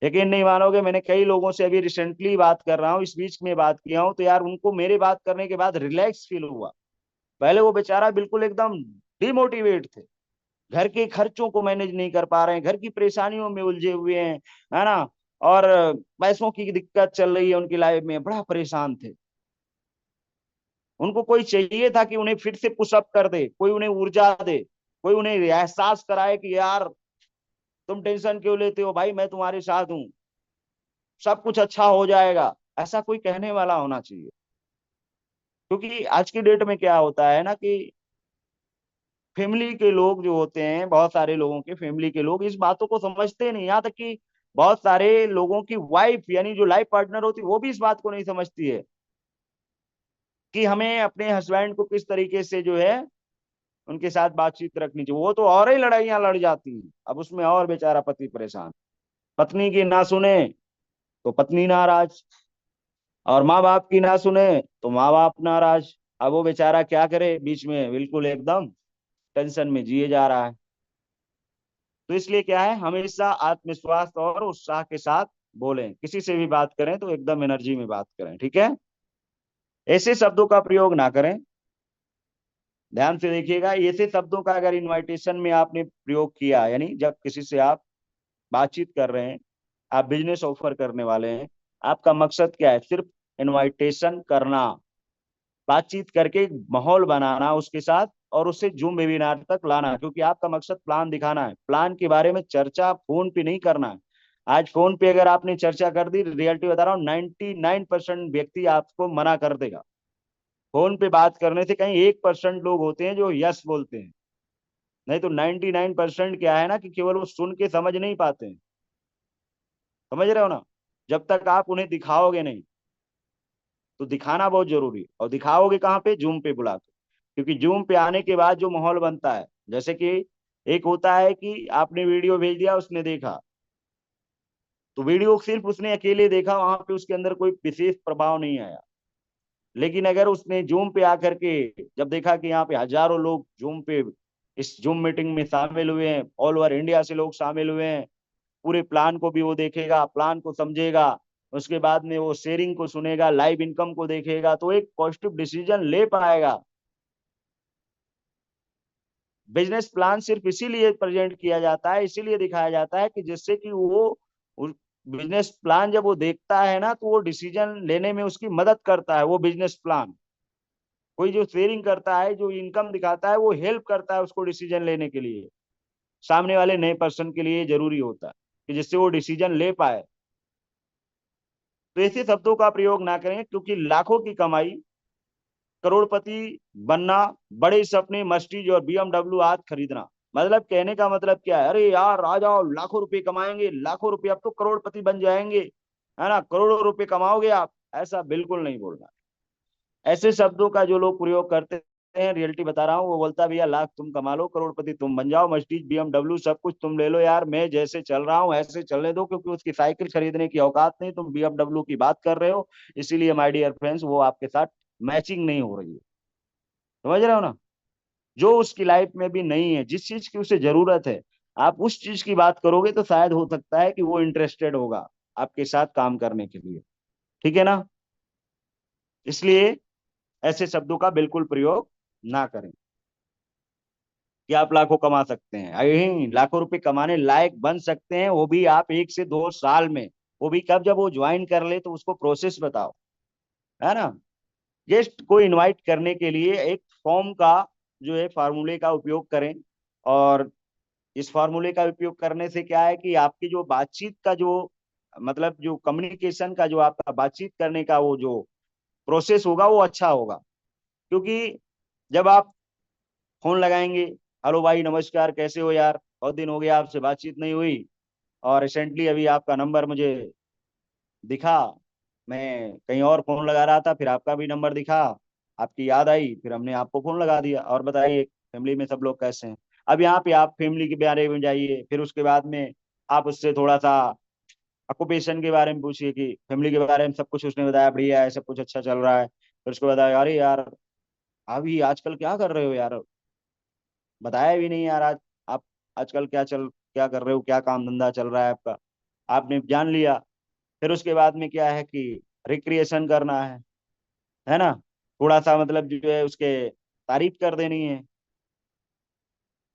यकीन नहीं मानोगे, मैंने कई लोगों से अभी रिसेंटली बात कर रहा हूँ, इस बीच में बात किया हूँ, तो यार उनको मेरे बात करने के बाद रिलैक्स फील हुआ। पहले वो बेचारा बिल्कुल एकदम डिमोटिवेट थे, घर के खर्चों को मैनेज नहीं कर पा रहे हैं, घर की परेशानियों में उलझे हुए हैं। है ना, और पैसों की दिक्कत चल रही है उनकी लाइफ में, बड़ा परेशान थे। उनको कोई चाहिए था कि उन्हें फिर से पुशअप कर दे, कोई उन्हें ऊर्जा दे, कोई उन्हें एहसास कराए कि यार तुम टेंशन क्यों लेते हो, भाई मैं तुम्हारे साथ हूं, सब कुछ अच्छा हो जाएगा। ऐसा कोई कहने वाला होना चाहिए। क्योंकि आज की डेट में क्या होता है ना कि फैमिली के लोग जो होते हैं, बहुत सारे लोगों के फैमिली के लोग इस बातों को समझते नहीं। यहाँ तक कि बहुत सारे लोगों की वाइफ यानी जो लाइफ पार्टनर होती है वो भी इस बात को नहीं समझती है कि हमें अपने हस्बैंड को किस तरीके से जो है उनके साथ बातचीत रखनी चाहिए। वो तो और ही लड़ाइयां लड़ जाती हैं, अब उसमें और बेचारा पति परेशान। पत्नी की ना सुने तो पत्नी नाराज, और माँ बाप की ना सुने तो माँ बाप नाराज। अब वो बेचारा क्या करे, बीच में बिल्कुल एकदम टेंशन में जिए जा रहा है। तो इसलिए क्या है, हमेशा आत्मविश्वास और उत्साह के साथ बोलें, किसी से भी बात करें तो एकदम एनर्जी में बात करें, ठीक है। ऐसे शब्दों का प्रयोग ना करें। ध्यान से देखिएगा, ऐसे शब्दों का अगर इनविटेशन में आपने प्रयोग किया, यानी जब किसी से आप बातचीत कर रहे हैं, आप बिजनेस ऑफर करने वाले हैं, आपका मकसद क्या है, सिर्फ इनविटेशन करना, बातचीत करके एक माहौल बनाना उसके साथ, और उससे जूम वेबिनार तक लाना। क्योंकि आपका मकसद प्लान दिखाना है, प्लान के बारे में चर्चा फोन पे नहीं करना है। आज फोन पे अगर आपने चर्चा कर दी, रियलिटी बता रहा हूँ 99% व्यक्ति आपको मना कर देगा। फोन पे बात करने से कहीं 1% लोग होते हैं जो यस बोलते हैं, नहीं तो 99% क्या है ना कि केवल वो सुन के समझ नहीं पाते हैं। समझ रहे हो ना। जब तक आप उन्हें दिखाओगे नहीं, तो दिखाना बहुत जरूरी है। और दिखाओगे कहाँ पे, जूम पे बुला के। क्योंकि जूम पे आने के बाद जो माहौल बनता है, जैसे कि एक होता है कि आपने वीडियो भेज दिया, उसने देखा, तो वीडियो सिर्फ उसने अकेले देखा, वहां पे उसके अंदर कोई विशेष प्रभाव नहीं आया। लेकिन अगर उसने जूम पे आकर के जब देखा कि यहाँ पे हजारों लोग जूम पे इस जूम मीटिंग में शामिल हुए हैं, ऑल ओवर इंडिया से लोग शामिल हुए हैं, पूरे प्लान को भी वो देखेगा, प्लान को समझेगा, उसके बाद में वो शेयरिंग को सुनेगा, लाइव इनकम को देखेगा, तो एक पॉजिटिव डिसीजन ले पाएगा। बिजनेस प्लान सिर्फ इसीलिए प्रेजेंट किया जाता है, इसीलिए दिखाया जाता है कि जिससे कि वो बिजनेस प्लान जब वो देखता है ना, तो वो डिसीजन लेने में उसकी मदद करता है। वो बिजनेस प्लान, कोई जो शेयरिंग करता है, जो इनकम दिखाता है, वो हेल्प करता है उसको डिसीजन लेने के लिए। सामने वाले नए पर्सन के लिए जरूरी होता है कि जिससे वो डिसीजन ले पाए। तो ऐसे शब्दों का प्रयोग ना करें, क्योंकि लाखों की कमाई, करोड़पति बनना, बड़े सपने, मर्सिडीज और बीएमडब्ल्यू आज खरीदना, मतलब कहने का मतलब क्या है, अरे यार आ जाओ, लाखों रुपए कमाएंगे, लाखों रुपए, अब तो करोड़पति बन जाएंगे, है ना, करोड़ों रुपए कमाओगे आप, ऐसा बिल्कुल नहीं बोलना। ऐसे शब्दों का जो लोग प्रयोग करते हैं, रियलिटी बता रहा हूँ, वो बोलता भैया लाख तुम कमा लो, करोड़पति तुम बन जाओ, मर्सिडीज बीएमडब्ल्यू सब कुछ तुम ले लो, यार मैं जैसे चल रहा हूँ ऐसे चलने दो, क्योंकि उसकी साइकिल खरीदने की औकात नहीं, तुम बीएमडब्ल्यू की बात कर रहे हो। इसीलिए माय डियर फ्रेंड्स, वो आपके साथ मैचिंग नहीं हो रही है। समझ रहे हो ना। जो उसकी लाइफ में भी नहीं है, जिस चीज की उसे जरूरत है, आप उस चीज की बात करोगे तो शायद हो सकता है कि वो इंटरेस्टेड होगा आपके साथ काम करने के लिए। ठीक है ना। इसलिए ऐसे शब्दों का बिल्कुल प्रयोग ना करें कि आप लाखों कमा सकते हैं। यही लाखों रुपए कमाने लायक बन सकते हैं, वो भी आप 1 से 2 साल में। वो भी कब, जब वो ज्वाइन कर ले तो उसको प्रोसेस बताओ, है ना। गेस्ट को इनवाइट करने के लिए एक फॉर्म का जो है फार्मूले का उपयोग करें। और इस फार्मूले का उपयोग करने से क्या है कि आपकी जो बातचीत का जो मतलब जो कम्युनिकेशन का जो आपका बातचीत करने का वो जो प्रोसेस होगा वो अच्छा होगा। क्योंकि जब आप फोन लगाएंगे, हेलो भाई नमस्कार कैसे हो यार, बहुत दिन हो गया आपसे बातचीत नहीं हुई, और रिसेंटली अभी आपका नंबर मुझे दिखा, मैं कहीं और फोन लगा रहा था, फिर आपका भी नंबर दिखा, आपकी याद आई, फिर हमने आपको फोन लगा दिया। और बताइए फैमिली में सब लोग कैसे हैं। अब यहाँ पे आप फैमिली के बारे में जाइए, फिर उसके बाद में आप उससे थोड़ा सा ऑक्यूपेशन के बारे में पूछिए कि फैमिली के बारे में सब कुछ उसने बताया, बढ़िया है, सब कुछ अच्छा चल रहा है। फिर उसको बताया, अरे यार अभी आजकल क्या कर रहे हो यार, बताया भी नहीं यार आज, आप आजकल क्या कर रहे हो, क्या काम धंधा चल रहा है आपका, आपने जान लिया। फिर उसके बाद में क्या है कि रिक्रिएशन करना है ना, थोड़ा सा मतलब जो है उसके तारीफ कर देनी है,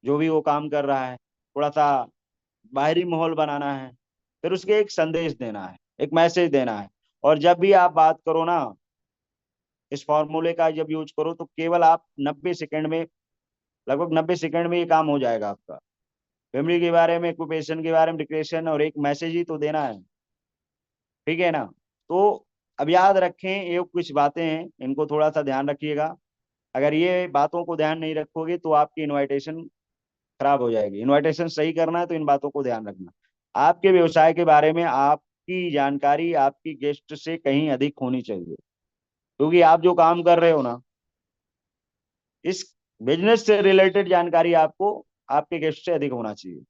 जो भी वो काम कर रहा है, थोड़ा सा बाहरी माहौल बनाना है। फिर उसके एक संदेश देना है, एक मैसेज देना है। और जब भी आप बात करो ना, इस फॉर्मूले का जब यूज करो तो केवल आप 90 सेकंड में, लगभग 90 सेकंड में ये काम हो जाएगा आपका। फैमिली के बारे में, ऑक्यूपेशन के बारे में डिक्रेशन, और एक मैसेज ही तो देना है, ठीक है ना। तो अब याद रखें, ये कुछ बातें हैं, इनको थोड़ा सा ध्यान रखिएगा। अगर ये बातों को ध्यान नहीं रखोगे तो आपकी इनविटेशन खराब हो जाएगी। इनविटेशन सही करना है तो इन बातों को ध्यान रखना। आपके व्यवसाय के बारे में आपकी जानकारी आपकी गेस्ट से कहीं अधिक होनी चाहिए, क्योंकि आप जो काम कर रहे हो ना, इस बिजनेस से रिलेटेड जानकारी आपको आपके गेस्ट से अधिक होना चाहिए।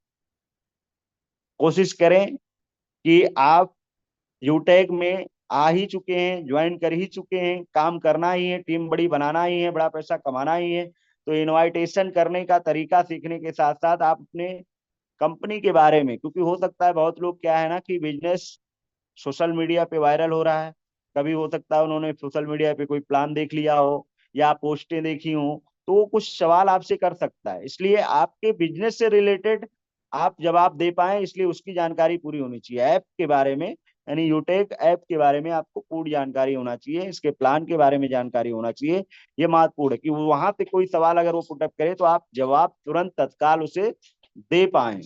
कोशिश करें कि आप यूटेक में आ ही चुके हैं, ज्वाइन कर ही चुके हैं, काम करना ही है, टीम बड़ी बनाना ही है, बड़ा पैसा कमाना ही है। तो इनवाइटेशन करने का तरीका सीखने के साथ साथ आप अपने कंपनी के बारे में, क्योंकि हो सकता है बहुत लोग क्या है ना कि बिजनेस सोशल मीडिया पे वायरल हो रहा है, कभी हो सकता है उन्होंने सोशल मीडिया पे कोई प्लान देख लिया हो या पोस्टें देखी हो, तो वो कुछ सवाल आपसे कर सकता है। इसलिए आपके बिजनेस से रिलेटेड आप जवाब दे पाए, इसलिए उसकी जानकारी पूरी होनी चाहिए। ऐप के बारे में, यानी यूटेक ऐप के बारे में आपको पूरी जानकारी होना चाहिए, इसके प्लान के बारे में जानकारी होना चाहिए। ये महत्वपूर्ण है कि वहां पे कोई सवाल अगर वो पुटअप करे तो आप जवाब तुरंत तत्काल उसे दे पाए।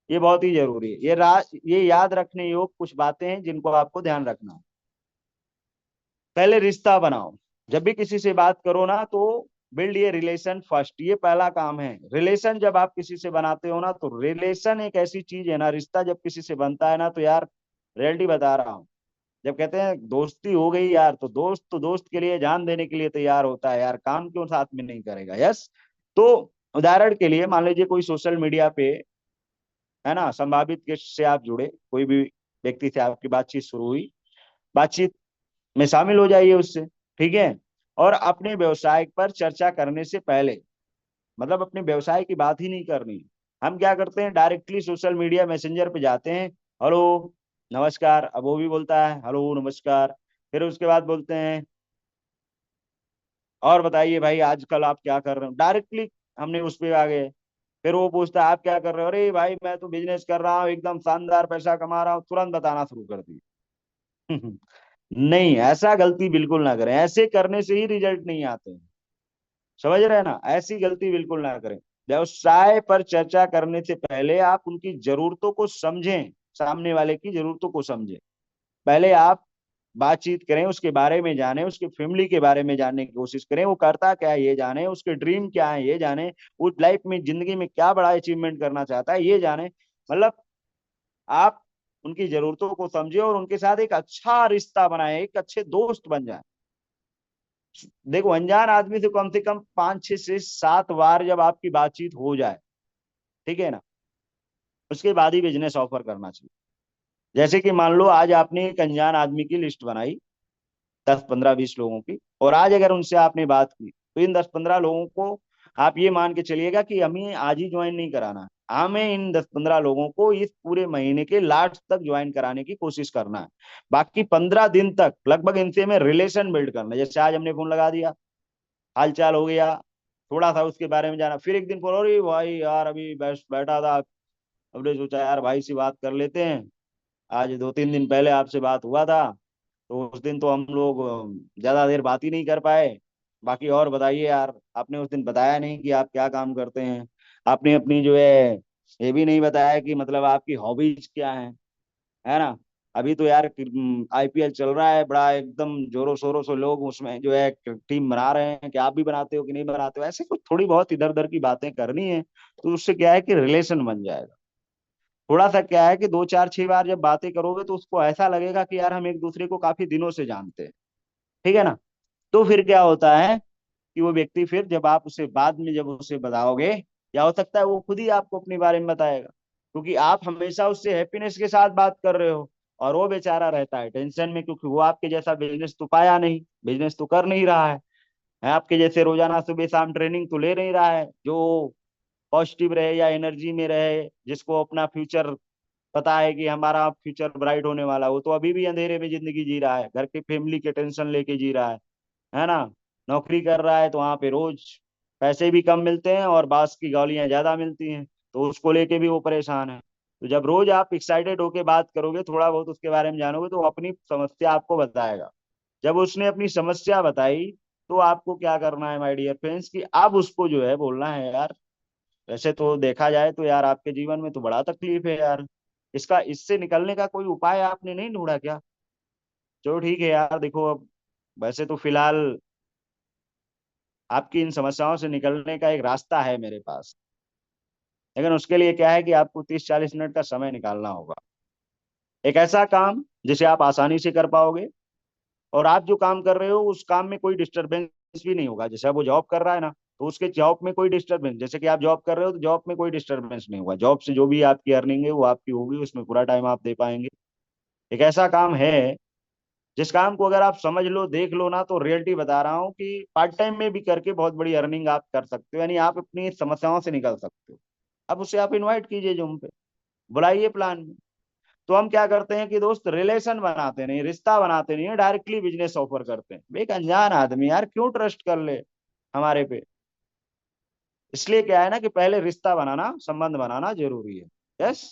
ये बहुत ही जरूरी है। ये याद रखने योग कुछ बातें हैं जिनको आपको ध्यान रखना है। पहले रिश्ता बनाओ। जब भी किसी से बात करो ना तो बिल्ड ये रिलेशन फर्स्ट, ये पहला काम है। रिलेशन जब आप किसी से बनाते हो ना, तो रिलेशन एक ऐसी चीज है ना, रिश्ता जब किसी से बनता है ना, तो यार रियलिटी बता रहा हूँ, जब कहते हैं दोस्ती हो गई यार, तो दोस्त के लिए जान देने के लिए तैयार होता है यार, काम क्यों साथ में नहीं करेगा। यस। तो उदाहरण के लिए मान लीजिए कोई सोशल मीडिया पे, है ना, संभावित गेस्ट से आप जुड़े, कोई भी व्यक्ति से आपकी बातचीत शुरू हुई, बातचीत में शामिल हो जाइए उससे, ठीक है। और अपने व्यवसाय पर चर्चा करने से पहले, मतलब अपने व्यवसाय की बात ही नहीं करनी, हम क्या करते हैं डायरेक्टली सोशल मीडिया मैसेंजर पे जाते हैं, हेलो नमस्कार, अब वो भी बोलता है हेलो नमस्कार, फिर उसके बाद बोलते हैं और बताइए भाई आजकल आप क्या कर रहे हो, डायरेक्टली हमने उस पे आ गए। फिर वो पूछता है आप क्या कर रहे हो, अरे भाई मैं तो बिजनेस कर रहा हूँ, एकदम शानदार पैसा कमा रहा हूँ, तुरंत बताना शुरू कर दी। नहीं, ऐसा गलती बिल्कुल ना करें, ऐसे करने से ही रिजल्ट नहीं आते हैं। समझ रहे हैं ना, ऐसी गलती बिल्कुल ना करें। व्यवसाय पर चर्चा करने से पहले आप उनकी जरूरतों को समझें, सामने वाले की जरूरतों को समझें। पहले आप बातचीत करें, उसके बारे में जाने, उसके फैमिली के बारे में जानने की कोशिश करें, वो करता क्या है ये जाने, उसके ड्रीम क्या है ये जाने, उस लाइफ में जिंदगी में क्या बड़ा अचीवमेंट करना चाहता है ये जाने। मतलब आप उनकी जरूरतों को समझे और उनके साथ एक अच्छा रिश्ता बनाए, एक अच्छे दोस्त बन जाए। देखो, अनजान आदमी से कम 5 6 से 7 बार जब आपकी बातचीत हो जाए, ठीक है ना, उसके बाद ही बिजनेस ऑफर करना चाहिए। जैसे कि मान लो आज आपने एक अनजान आदमी की लिस्ट बनाई, 10 15 20 लोगों की, और आज अगर उनसे आपने बात की, तो इन 10 15 लोगों को आप ये मान के चलिएगा कि हमें आज ही ज्वाइन नहीं कराना है, हमें इन 10 15 लोगों को इस पूरे महीने के लास्ट तक ज्वाइन कराने की कोशिश करना है। बाकी 15 दिन तक लगभग इनसे हमें रिलेशन बिल्ड करना है। जैसे आज हमने फोन लगा दिया, हाल चाल हो गया, थोड़ा सा उसके बारे में जाना, फिर एक दिन बोलो अरे भाई यार अभी बस बैठा था, हमने सोचा यार भाई से बात कर लेते हैं, आज 2 3 दिन पहले आपसे बात हुआ था, तो उस दिन तो हम लोग ज्यादा देर बात ही नहीं कर पाए। बाकी और बताइए यार, आपने उस दिन बताया नहीं कि आप क्या काम करते हैं, आपने अपनी जो है ये भी नहीं बताया कि मतलब आपकी हॉबीज क्या है ना। अभी तो यार आईपीएल चल रहा है, बड़ा एकदम जोरों शोरों से लोग उसमें जो है टीम बना रहे हैं, कि आप भी बनाते हो कि नहीं बनाते हो, ऐसे कुछ थोड़ी बहुत इधर उधर की बातें करनी है। तो उससे क्या है कि रिलेशन बन जाएगा। थोड़ा सा क्या है कि 2 4 6 बार जब बातें करोगे तो उसको ऐसा लगेगा कि यार हम एक दूसरे को काफी दिनों से जानते हैं, ठीक है ना। तो फिर क्या होता है कि वो व्यक्ति फिर जब आप उसे बाद में जब उसे बताओगे, या हो सकता है वो खुद ही आपको अपने बारे में बताएगा, क्योंकि आप हमेशा उससे हैप्पीनेस के साथ बात कर रहे हो, और वो बेचारा रहता है टेंशन में, क्योंकि वो आपके जैसा बिजनेस तो पाया नहीं, बिजनेस तो कर नहीं रहा है आपके जैसे रोजाना सुबह शाम ट्रेनिंग तो ले नहीं रहा है जो पॉजिटिव रहे या एनर्जी में रहे, जिसको अपना फ्यूचर पता है कि हमारा फ्यूचर ब्राइट होने वाला, वो तो अभी भी अंधेरे में जिंदगी जी रहा है, घर के फैमिली के टेंशन लेके जी रहा है ना। नौकरी कर रहा है तो वहां पे रोज पैसे भी कम मिलते हैं और बास की गालियां ज्यादा मिलती हैं, तो उसको लेके भी वो परेशान है। तो जब रोज आप एक्साइटेड होके बात करोगे, थोड़ा बहुत उसके बारे में जानोगे, तो वो अपनी समस्या आपको बताएगा। जब उसने अपनी समस्या बताई, तो आपको क्या करना है माय डियर फ्रेंड्स, कि अब उसको जो है बोलना है, यार वैसे तो देखा जाए तो यार आपके जीवन में तो बड़ा तकलीफ है यार, इससे निकलने का कोई उपाय आपने नहीं ढूंढा क्या? चलो ठीक है यार, देखो अब वैसे तो फिलहाल आपकी इन समस्याओं से निकलने का एक रास्ता है मेरे पास, लेकिन उसके लिए क्या है कि आपको 30-40 मिनट का समय निकालना होगा। एक ऐसा काम जिसे आप आसानी से कर पाओगे, और आप जो काम कर रहे हो उस काम में कोई डिस्टरबेंस भी नहीं होगा। जैसे अब वो जॉब कर रहा है ना, तो उसके जॉब में कोई डिस्टरबेंस, जैसे कि आप जॉब कर रहे हो तो जॉब में कोई डिस्टरबेंस नहीं होगा, जॉब से जो भी आपकी अर्निंग है वो आपकी होगी, उसमें पूरा टाइम आप दे पाएंगे। एक ऐसा काम है जिस काम को अगर आप समझ लो, देख लो ना, तो रियलिटी बता रहा हूँ कि पार्ट टाइम में भी करके बहुत बड़ी अर्निंग आप कर सकते हो, यानी आप अपनी समस्याओं से निकल सकते हो। अब उसे आप इनवाइट कीजिए जूम पे, बुलाइए प्लान में। तो हम क्या करते हैं कि दोस्त, रिलेशन बनाते नहीं, रिश्ता बनाते नहीं है, डायरेक्टली बिजनेस ऑफर करते हैं। एक अनजान आदमी यार क्यों ट्रस्ट कर ले हमारे पे? इसलिए क्या है ना कि पहले रिश्ता बनाना, संबंध बनाना जरूरी है। यस।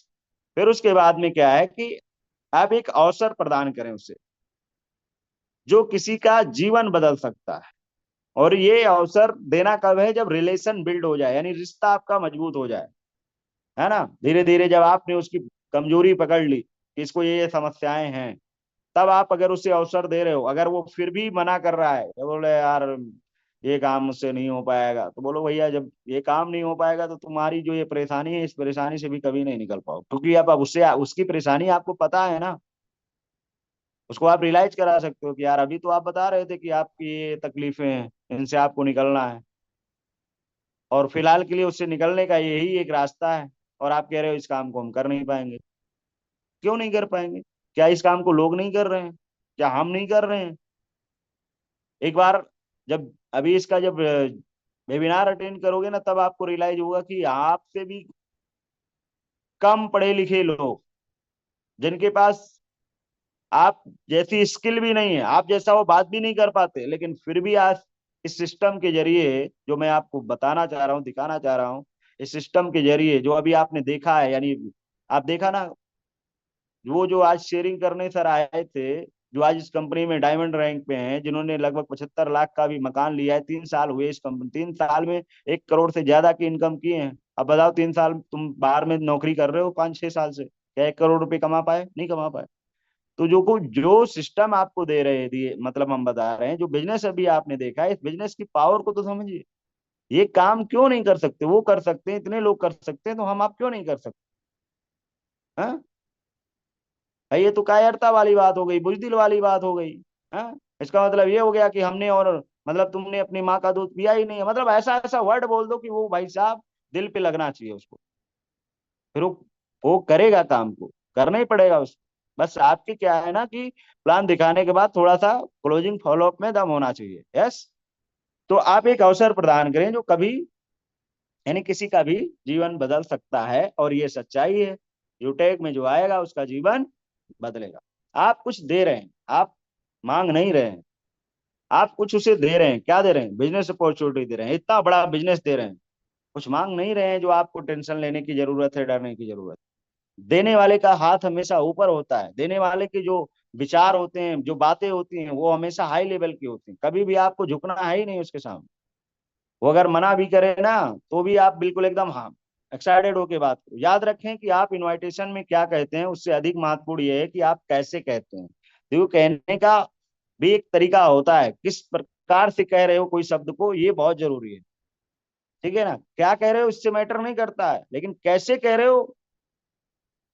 फिर उसके बाद में क्या है कि आप एक अवसर प्रदान करें उसे, जो किसी का जीवन बदल सकता है। और ये अवसर देना कब है? जब रिलेशन बिल्ड हो जाए, यानी रिश्ता आपका मजबूत हो जाए, है ना। धीरे धीरे जब आपने उसकी कमजोरी पकड़ ली कि इसको ये समस्याएं हैं, तब आप अगर उसे अवसर दे रहे हो, अगर वो फिर भी मना कर रहा है, तो बोले यार ये काम मुझसे नहीं हो पाएगा, तो बोलो भैया जब ये काम नहीं हो पाएगा तो तुम्हारी जो ये परेशानी है, इस परेशानी से भी कभी नहीं निकल पाओ, क्योंकि अब उससे उसकी परेशानी आपको पता है ना। उसको आप रियलाइज करा सकते हो कि यार अभी तो आप बता रहे थे कि आपकी ये तकलीफें हैं, इनसे आपको निकलना है, और फिलहाल के लिए उससे निकलने का यही एक रास्ता है, और आप कह रहे हो इस काम को हम कर नहीं पाएंगे। क्यों नहीं कर पाएंगे? क्या इस काम को लोग नहीं कर रहे हैं? क्या हम नहीं कर रहे हैं? एक बार जब अभी इसका जब वेबिनार अटेंड करोगे ना, तब आपको रियलाइज होगा कि आपसे भी कम पढ़े लिखे लोग, जिनके पास आप जैसी स्किल भी नहीं है, आप जैसा वो बात भी नहीं कर पाते, लेकिन फिर भी आज इस सिस्टम के जरिए जो मैं आपको बताना चाह रहा हूँ, दिखाना चाह रहा हूँ, इस सिस्टम के जरिए जो अभी आपने देखा है, यानी आप देखा ना, वो जो आज शेयरिंग करने सर आए थे, जो आज इस कंपनी में डायमंड रैंक पे हैं, जिन्होंने लगभग 75 लाख का भी मकान लिया है, 3 साल हुए इस कंपनी, 3 साल में 1 करोड़ से ज्यादा की इनकम किए हैं। अब बताओ, 3 साल तुम बाहर में नौकरी कर रहे हो, 5-6 साल से, क्या 1 करोड़ रुपए कमा पाए? नहीं कमा पाए। तो जो सिस्टम आपको दे रहे दिए, मतलब हम बता रहे हैं, जो बिजनेस अभी आपने देखा है, इस बिजनेस की पावर को तो समझिए। ये काम क्यों नहीं कर सकते? वो कर सकते हैं, इतने लोग कर सकते हैं, तो हम आप क्यों नहीं कर सकते? हाँ भाई, ये तो कायरता वाली बात हो गई, बुजदिल वाली बात हो गई। हाँ, इसका मतलब ये हो गया कि हमने, और मतलब तुमने अपनी माँ का दूध पिया ही नहीं है, मतलब ऐसा ऐसा वर्ड बोल दो कि वो भाई साहब दिल पे लगना चाहिए उसको, फिर वो करेगा, काम को करना ही पड़ेगा उसको। बस आपकी क्या है ना कि प्लान दिखाने के बाद थोड़ा सा क्लोजिंग फॉलोअप में दम होना चाहिए। यस। तो आप एक अवसर प्रदान करें जो कभी, यानी किसी का भी जीवन बदल सकता है, और ये सच्चाई है। यूटेक में जो आएगा उसका जीवन बदलेगा। आप कुछ दे रहे हैं, आप मांग नहीं रहे हैं, आप कुछ उसे दे रहे हैं। क्या दे रहे हैं? बिजनेस अपॉर्चुनिटी दे रहे हैं, इतना बड़ा बिजनेस दे रहे हैं। कुछ मांग नहीं रहे हैं जो आपको टेंशन लेने की जरूरत है, डरने की जरूरत है। देने वाले का हाथ हमेशा ऊपर होता है, देने वाले के जो विचार होते हैं, जो बातें होती हैं, वो हमेशा हाई लेवल की होती हैं। कभी भी आपको झुकना है ही नहीं उसके सामने। वो अगर मना भी करे ना, तो भी आप बिल्कुल एकदम हाँ एक्साइटेड होके बात करो। याद रखें कि आप इनविटेशन में क्या कहते हैं, उससे अधिक महत्वपूर्ण ये है कि आप कैसे कहते हैं। देखो, कहने का भी एक तरीका होता है, किस प्रकार से कह रहे हो कोई शब्द को, ये बहुत जरूरी है। ठीक है ना, क्या कह रहे हो इससे मैटर नहीं करता है, लेकिन कैसे कह रहे हो,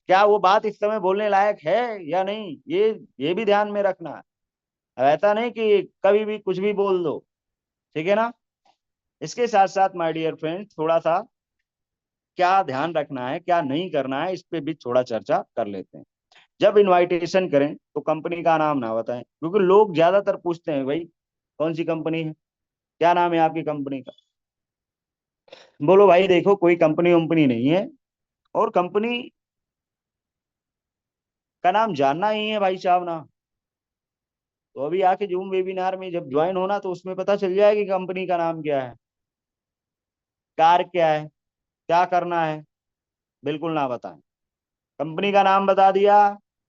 क्या वो बात इस समय बोलने लायक है या नहीं, ये भी ध्यान में रखना है। अब ऐसा नहीं कि कभी भी कुछ भी बोल दो। ठीक है ना। इसके साथ साथ माय डियर फ्रेंड्स, थोड़ा सा क्या ध्यान रखना है, क्या नहीं करना है, इस पे भी थोड़ा चर्चा कर लेते हैं। जब इनविटेशन करें तो कंपनी का नाम ना बताएं, क्योंकि लोग ज्यादातर पूछते हैं भाई कौन सी कंपनी है, क्या नाम है आपकी कंपनी का। बोलो भाई देखो, कोई कंपनी वंपनी नहीं है, और कंपनी का नाम जानना ही है भाई साहब ना, तो अभी आके जूम वेबिनार में जब ज्वाइन होना, तो उसमें पता चल जाएगा कि कंपनी का नाम क्या है, कार क्या है, क्या करना है। बिल्कुल ना बताएं। कंपनी का नाम बता दिया,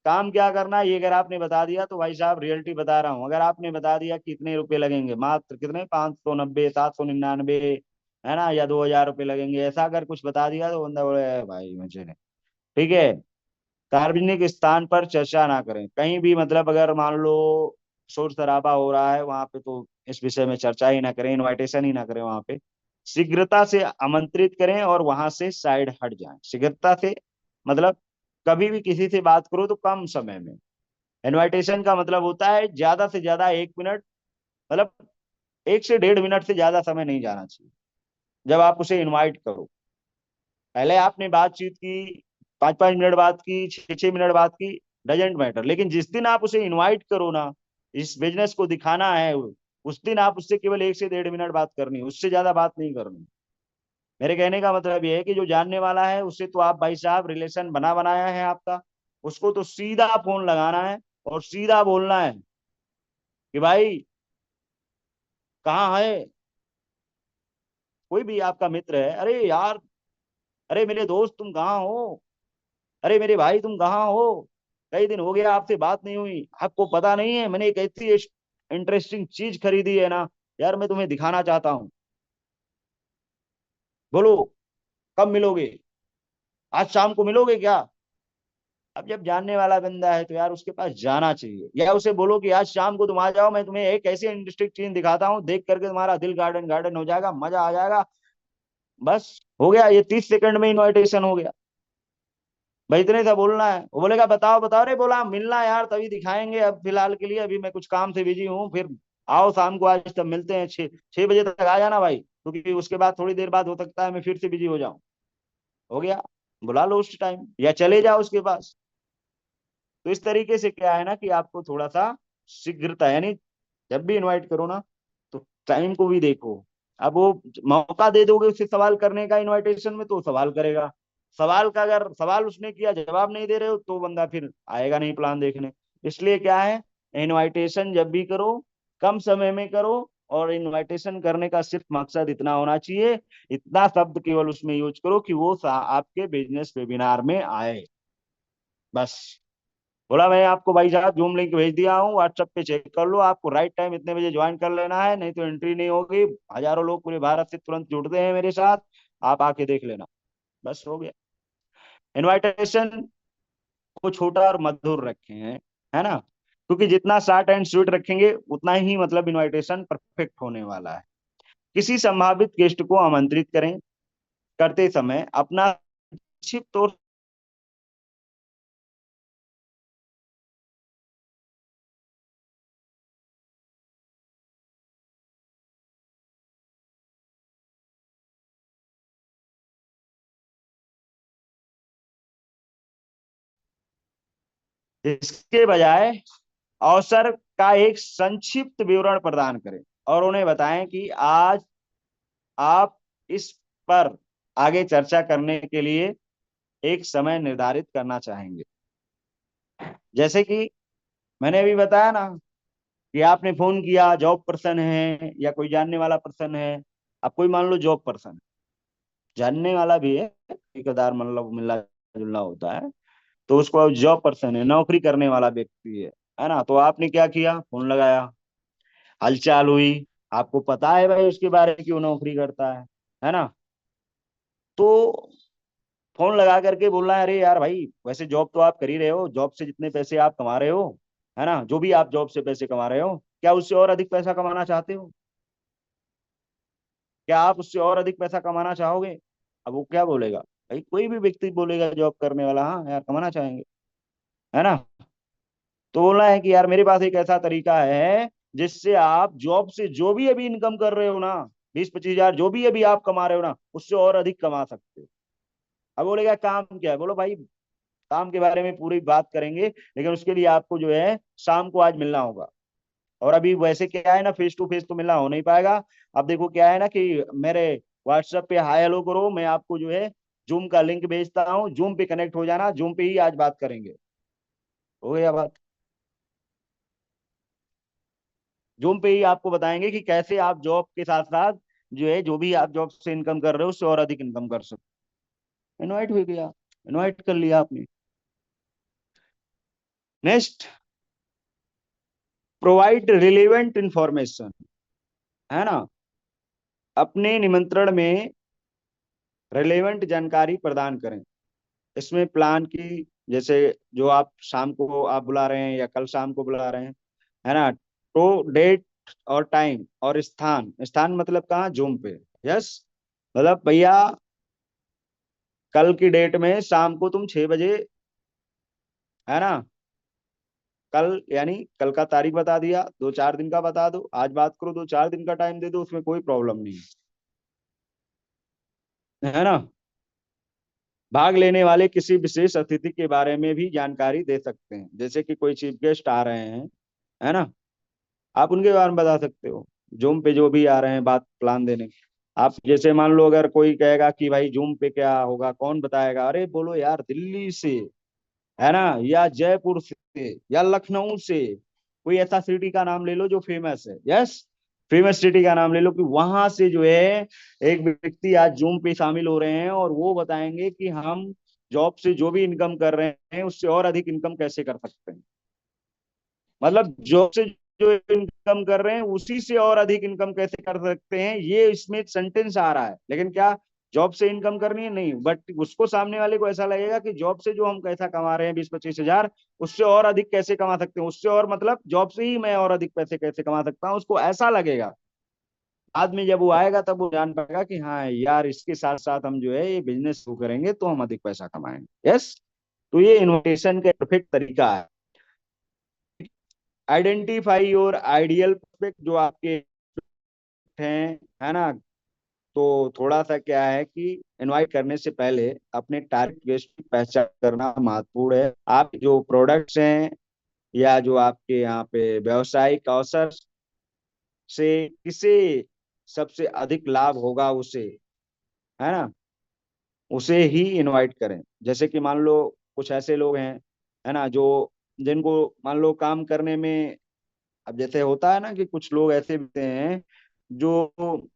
काम क्या करना है ये अगर आपने बता दिया तो भाई साहब रियलिटी बता रहा हूँ, अगर आपने बता दिया कितने रुपए लगेंगे, मात्र कितने 590, 799, है ना, या 2000 रुपये लगेंगे, ऐसा अगर कुछ बता दिया तो बंदा बोले भाई मुझे नहीं। ठीक है। सार्वजनिक स्थान पर चर्चा ना करें कहीं भी, मतलब अगर मान लो शोर शराबा हो रहा है वहां पे तो इस विषय में चर्चा ही ना करें, इनविटेशन ही ना करें वहां पे। शीघ्रता से आमंत्रित करें और वहां से साइड हट जाएं। शीघ्रता से मतलब कभी भी किसी से बात करो तो कम समय में। इनविटेशन का मतलब होता है ज्यादा से ज्यादा 1 मिनट, मतलब 1 से 1.5 मिनट से ज्यादा समय नहीं जाना चाहिए जब आप उसे इनवाइट करो। पहले आपने बातचीत की, 5-5 मिनट बात की, 6-6 मिनट बात की, डजेंट मैटर, लेकिन जिस दिन आप उसे इनवाइट करो ना, इस बिजनेस को दिखाना है, उस दिन आप उससे केवल 1 से 1.5 मिनट बात करनी है, उससे ज्यादा बात नहीं करनी। मेरे कहने का मतलब ये है कि जो जानने वाला है उससे तो आप भाई साहब रिलेशन बना बनाया है आपका, उसको तो सीधा फोन लगाना है और सीधा बोलना है कि भाई कहाँ है। कोई भी आपका मित्र है, अरे यार, अरे मेरे दोस्त तुम कहाँ हो, अरे मेरे भाई तुम कहाँ हो, कई दिन हो गया आपसे बात नहीं हुई, आपको पता नहीं है मैंने एक ऐसी इंटरेस्टिंग चीज खरीदी है ना, यार मैं तुम्हें दिखाना चाहता हूँ, बोलो कब मिलोगे, आज शाम को मिलोगे क्या। अब जब जानने वाला बंदा है तो यार उसके पास जाना चाहिए, या उसे बोलो कि आज शाम को तुम आ जाओ, मैं तुम्हें एक ऐसी इंटरेस्टिंग चीज दिखाता हूँ, देख करके तुम्हारा दिल गार्डन गार्डन हो जाएगा, मजा आ जाएगा। बस हो गया, ये 30 सेकंड में इन्विटेशन हो गया। भाई इतने सा बोलना है, वो बोलेगा बताओ बताओ, रे बोला मिलना यार तभी दिखाएंगे, अब फिलहाल के लिए अभी मैं कुछ काम से बिजी हूँ, फिर आओ शाम को, आज तब मिलते हैं, 6 6 बजे तक आ जाना भाई, क्योंकि उसके बाद थोड़ी देर बाद हो सकता है मैं फिर से बिजी हो जाऊं। हो गया, बुला लो उस टाइम या चले जाओ उसके पास। तो इस तरीके से क्या है ना कि आपको थोड़ा सा शीघ्रता, यानी जब भी इनवाइट करो ना तो टाइम को भी देखो। अब वो मौका दे दोगे उसे सवाल करने का इनविटेशन में तो सवाल करेगा, सवाल का अगर सवाल उसने किया जवाब नहीं दे रहे हो तो बंदा फिर आएगा नहीं प्लान देखने। इसलिए क्या है, इनविटेशन जब भी करो कम समय में करो, और इनविटेशन करने का सिर्फ मकसद इतना होना चाहिए, इतना शब्द केवल उसमें यूज करो कि वो आपके बिजनेस वेबिनार में आए, बस। बोला मैं आपको भाई साहब जूम लिंक भेज दिया हूँ, व्हाट्सएप पे चेक कर लो, आपको राइट टाइम इतने बजे ज्वाइन कर लेना है, नहीं तो एंट्री नहीं होगी। हजारों लोग पूरे भारत से तुरंत जुड़ते हैं मेरे साथ, आप आके देख लेना। बस हो गया। इनविटेशन को छोटा और मधुर रखे हैं, है ना, क्योंकि जितना शॉर्ट एंड स्वीट रखेंगे उतना ही मतलब इनविटेशन परफेक्ट होने वाला है। किसी संभावित गेस्ट को आमंत्रित करें करते समय अपना संक्षिप्त और इसके बजाय अवसर का एक संक्षिप्त विवरण प्रदान करें और उन्हें बताएं कि आज आप इस पर आगे चर्चा करने के लिए एक समय निर्धारित करना चाहेंगे। जैसे कि मैंने अभी बताया ना कि आपने फोन किया, जॉब पर्सन है या कोई जानने वाला पर्सन है। अब कोई मान लो जॉब पर्सन है, जानने वाला भी है, ठेकेदार मतलब मिलना जुलना होता है, तो उसको जॉब पर्सन है, नौकरी करने वाला व्यक्ति है ना, तो आपने क्या किया, फोन लगाया, हलचाल हुई, आपको पता है भाई उसके बारे में क्यों नौकरी करता है ना, तो फोन लगा करके बोलना है अरे यार भाई वैसे जॉब तो आप कर ही रहे हो, जॉब से जितने पैसे आप कमा रहे हो, है ना, जो भी आप जॉब से पैसे कमा रहे हो, क्या उससे और अधिक पैसा कमाना चाहते हो, क्या आप उससे और अधिक पैसा कमाना चाहोगे। अब वो क्या बोलेगा, भाई कोई भी व्यक्ति बोलेगा जॉब करने वाला, हाँ यार कमाना चाहेंगे, है ना। तो बोलना है कि यार मेरे पास एक ऐसा तरीका है जिससे आप जॉब से जो भी अभी इनकम कर रहे हो ना, 20-25 हजार जो भी अभी आप कमा रहे हो ना, उससे और अधिक कमा सकते हो। अब बोलेगा काम क्या है, बोलो भाई काम के बारे में पूरी बात करेंगे, लेकिन उसके लिए आपको जो है शाम को आज मिलना होगा। और अभी वैसे क्या है ना, फेस टू फेस तो मिलना हो नहीं पाएगा। अब देखो क्या है ना कि मेरे व्हाट्सएप पे हाय हेलो करो, मैं आपको जो है जूम का लिंक भेजता हूँ, जूम पे कनेक्ट हो जाना, जूम पे ही आज बात करेंगे। हो गया बात। जूम पे ही आपको बताएंगे कि कैसे आप जॉब के साथ साथ जो है जो भी आप जॉब से इनकम कर रहे हो उससे और अधिक इनकम कर सकते। इनवाइट हो गया, इनवाइट कर लिया आपने। नेक्स्ट, प्रोवाइड रिलेवेंट इंफॉर्मेशन, है ना, अपने निमंत्रण में रिलेवेंट जानकारी प्रदान करें। इसमें प्लान की, जैसे जो आप शाम को आप बुला रहे हैं या कल शाम को बुला रहे हैं, है ना, तो डेट और टाइम और स्थान, स्थान मतलब कहाँ, जूम पे। यस, मतलब भैया कल की डेट में शाम को तुम 6 बजे, है ना, कल यानी कल का तारीख बता दिया, 2-4 दिन का बता दो, आज बात करो, 2-4 दिन का टाइम दे दो, उसमें कोई प्रॉब्लम नहीं है ना। भाग लेने वाले किसी विशेष अतिथि के बारे में भी जानकारी दे सकते हैं, जैसे कि कोई चीफ गेस्ट आ रहे हैं, है ना, आप उनके बारे में बता सकते हो। जूम पे जो भी आ रहे हैं बात प्लान देने, आप जैसे मान लो अगर कोई कहेगा कि भाई जूम पे क्या होगा, कौन बताएगा, अरे बोलो यार दिल्ली से, है ना, या जयपुर से, या लखनऊ से, कोई ऐसा सिटी का नाम ले लो जो फेमस है। यस, फेमस सिटी का नाम ले लो कि वहां से जो है एक व्यक्ति आज जूम पे शामिल हो रहे हैं और वो बताएंगे कि हम जॉब से जो भी इनकम कर रहे हैं उससे और अधिक इनकम कैसे कर सकते हैं। मतलब जॉब से जो इनकम कर रहे हैं उसी से और अधिक इनकम कैसे कर सकते हैं, ये इसमें सेंटेंस आ रहा है। लेकिन क्या जॉब से इनकम करनी है, नहीं, बट उसको सामने वाले को ऐसा लगेगा कि जॉब से जो हम पैसा कमा रहे हैं 20-25 हजार, उससे और अधिक कैसे कमा सकते हैं, उससे और मतलब जॉब से ही मैं और अधिक पैसे कैसे कमा सकता हूँ, उसको ऐसा लगेगा। बाद में जब वो आएगा तब वो जान पाएगा कि हाँ यार इसके साथ साथ हम जो है ये बिजनेस शुरू करेंगे तो हम अधिक पैसा कमाएंगे। यस, तो ये इन्विटेशन का परफेक्ट तरीका है। आइडेंटिफाई योर आइडियल प्रोस्पेक्ट, जो आपके हैं, है ना, तो थोड़ा सा क्या है कि इनवाइट करने से पहले अपने टारगेट गेस्ट की पहचान करना महत्वपूर्ण है। आप जो प्रोडक्ट्स हैं या जो आपके यहाँ पे व्यवसायिक अवसर से किसे सबसे अधिक लाभ होगा उसे, है ना, उसे ही इनवाइट करें। जैसे कि मान लो कुछ ऐसे लोग हैं, है ना, जो जिनको मान लो काम करने में, अब जैसे होता है ना कि कुछ लोग ऐसे होते हैं जो,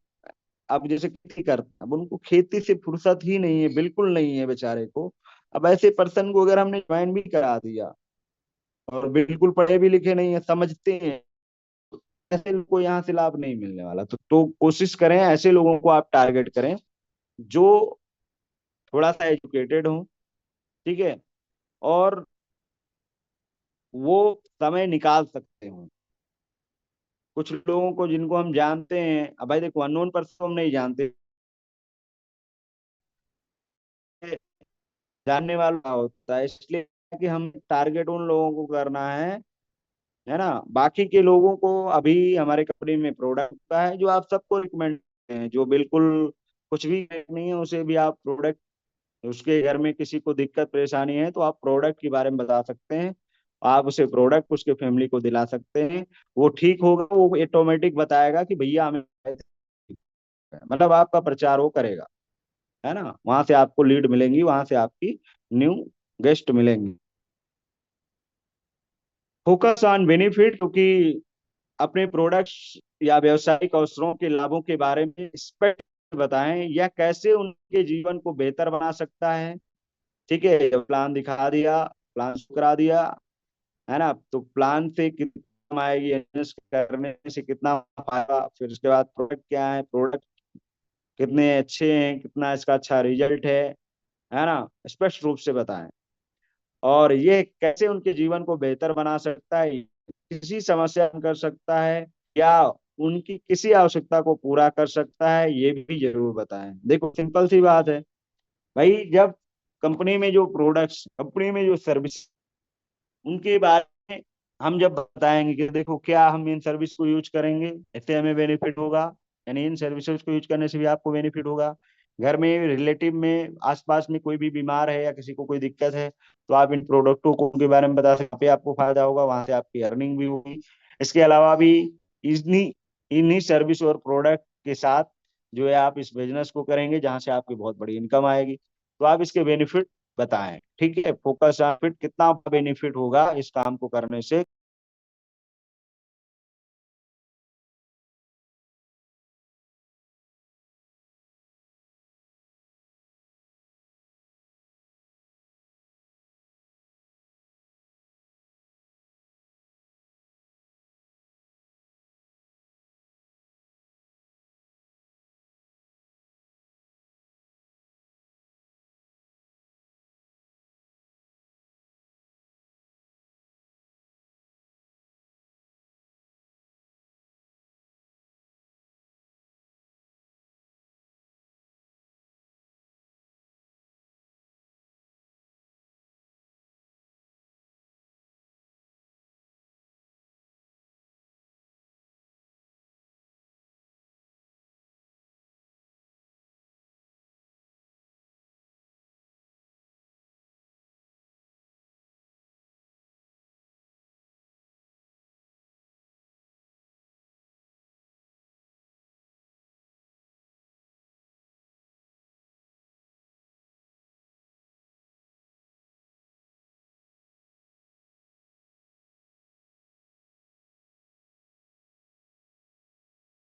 अब जैसे खेती करते हैं, अब उनको खेती से फुर्सत ही नहीं है, बिल्कुल नहीं है बेचारे को। अब ऐसे पर्सन को अगर हमने ज्वाइन भी करा दिया और बिल्कुल पढ़े भी लिखे नहीं है, समझते हैं, ऐसे लोगों को यहाँ से लाभ नहीं मिलने वाला। तो कोशिश करें ऐसे लोगों को आप टारगेट करें जो थोड़ा सा एजुकेटेड हो, ठीक है, और वो समय निकाल सकते हो। कुछ लोगों को जिनको हम जानते हैं, अब भाई देखो अननोन पर्सन हम नहीं जानते, जानने वाला होता है, इसलिए कि हम टारगेट उन लोगों को करना है ना। बाकी के लोगों को अभी हमारे कंपनी में प्रोडक्ट का है जो आप सबको रिकमेंड हैं, जो बिल्कुल कुछ भी नहीं है उसे भी आप प्रोडक्ट, उसके घर में किसी को दिक्कत परेशानी है तो आप प्रोडक्ट के बारे में बता सकते हैं, आप उसे प्रोडक्ट उसके फैमिली को दिला सकते हैं। वो ठीक होगा, वो ऑटोमेटिक बताएगा कि भैया हमें, मतलब आपका प्रचार वो करेगा, है ना, वहां से आपको लीड मिलेंगी, वहां से आपकी न्यू गेस्ट मिलेंगी। फोकस ऑन बेनिफिट, क्योंकि अपने प्रोडक्ट्स या व्यावसायिक अवसरों के लाभों के बारे में स्पष्ट बताएं, या कैसे उनके जीवन को बेहतर बना सकता है। ठीक है, प्लान दिखा दिया, प्लान शुरू करा दिया, है ना, तो प्लान से कितना आएगी, इन्वेस्ट करने से कितना आएगा, फिर उसके बाद प्रोडक्ट क्या है, प्रोडक्ट कितने अच्छे हैं, कितना इसका अच्छा रिजल्ट है ना, स्पष्ट रूप से बताएं। और ये कैसे उनके जीवन को बेहतर बना सकता है, किसी समस्या हल कर सकता है, या उनकी किसी आवश्यकता को पूरा कर सकता है, ये भी जरूर बताएं। देखो सिंपल सी बात है भाई, जब कंपनी में जो प्रोडक्ट्स, कंपनी में जो सर्विस, उनके बारे में हम जब बताएंगे कि देखो क्या हम इन सर्विस को यूज करेंगे, इससे हमें बेनिफिट होगा, यानी इन सर्विसेज को यूज करने से भी आपको बेनिफिट होगा। घर में रिलेटिव में आसपास में कोई भी बीमार है या किसी को कोई दिक्कत है तो आप इन प्रोडक्टों को के बारे में बता सकते हैं, पे आपको फायदा होगा, वहां से आपकी अर्निंग भी होगी। इसके अलावा भी इन्हीं इन्हीं सर्विस और प्रोडक्ट के साथ जो है आप इस बिजनेस को करेंगे जहां से आपकी बहुत बड़ी इनकम आएगी, तो आप इसके बेनिफिट बताएं। ठीक है, फोकस ऑन फिट, कितना बेनिफिट होगा इस काम को करने से।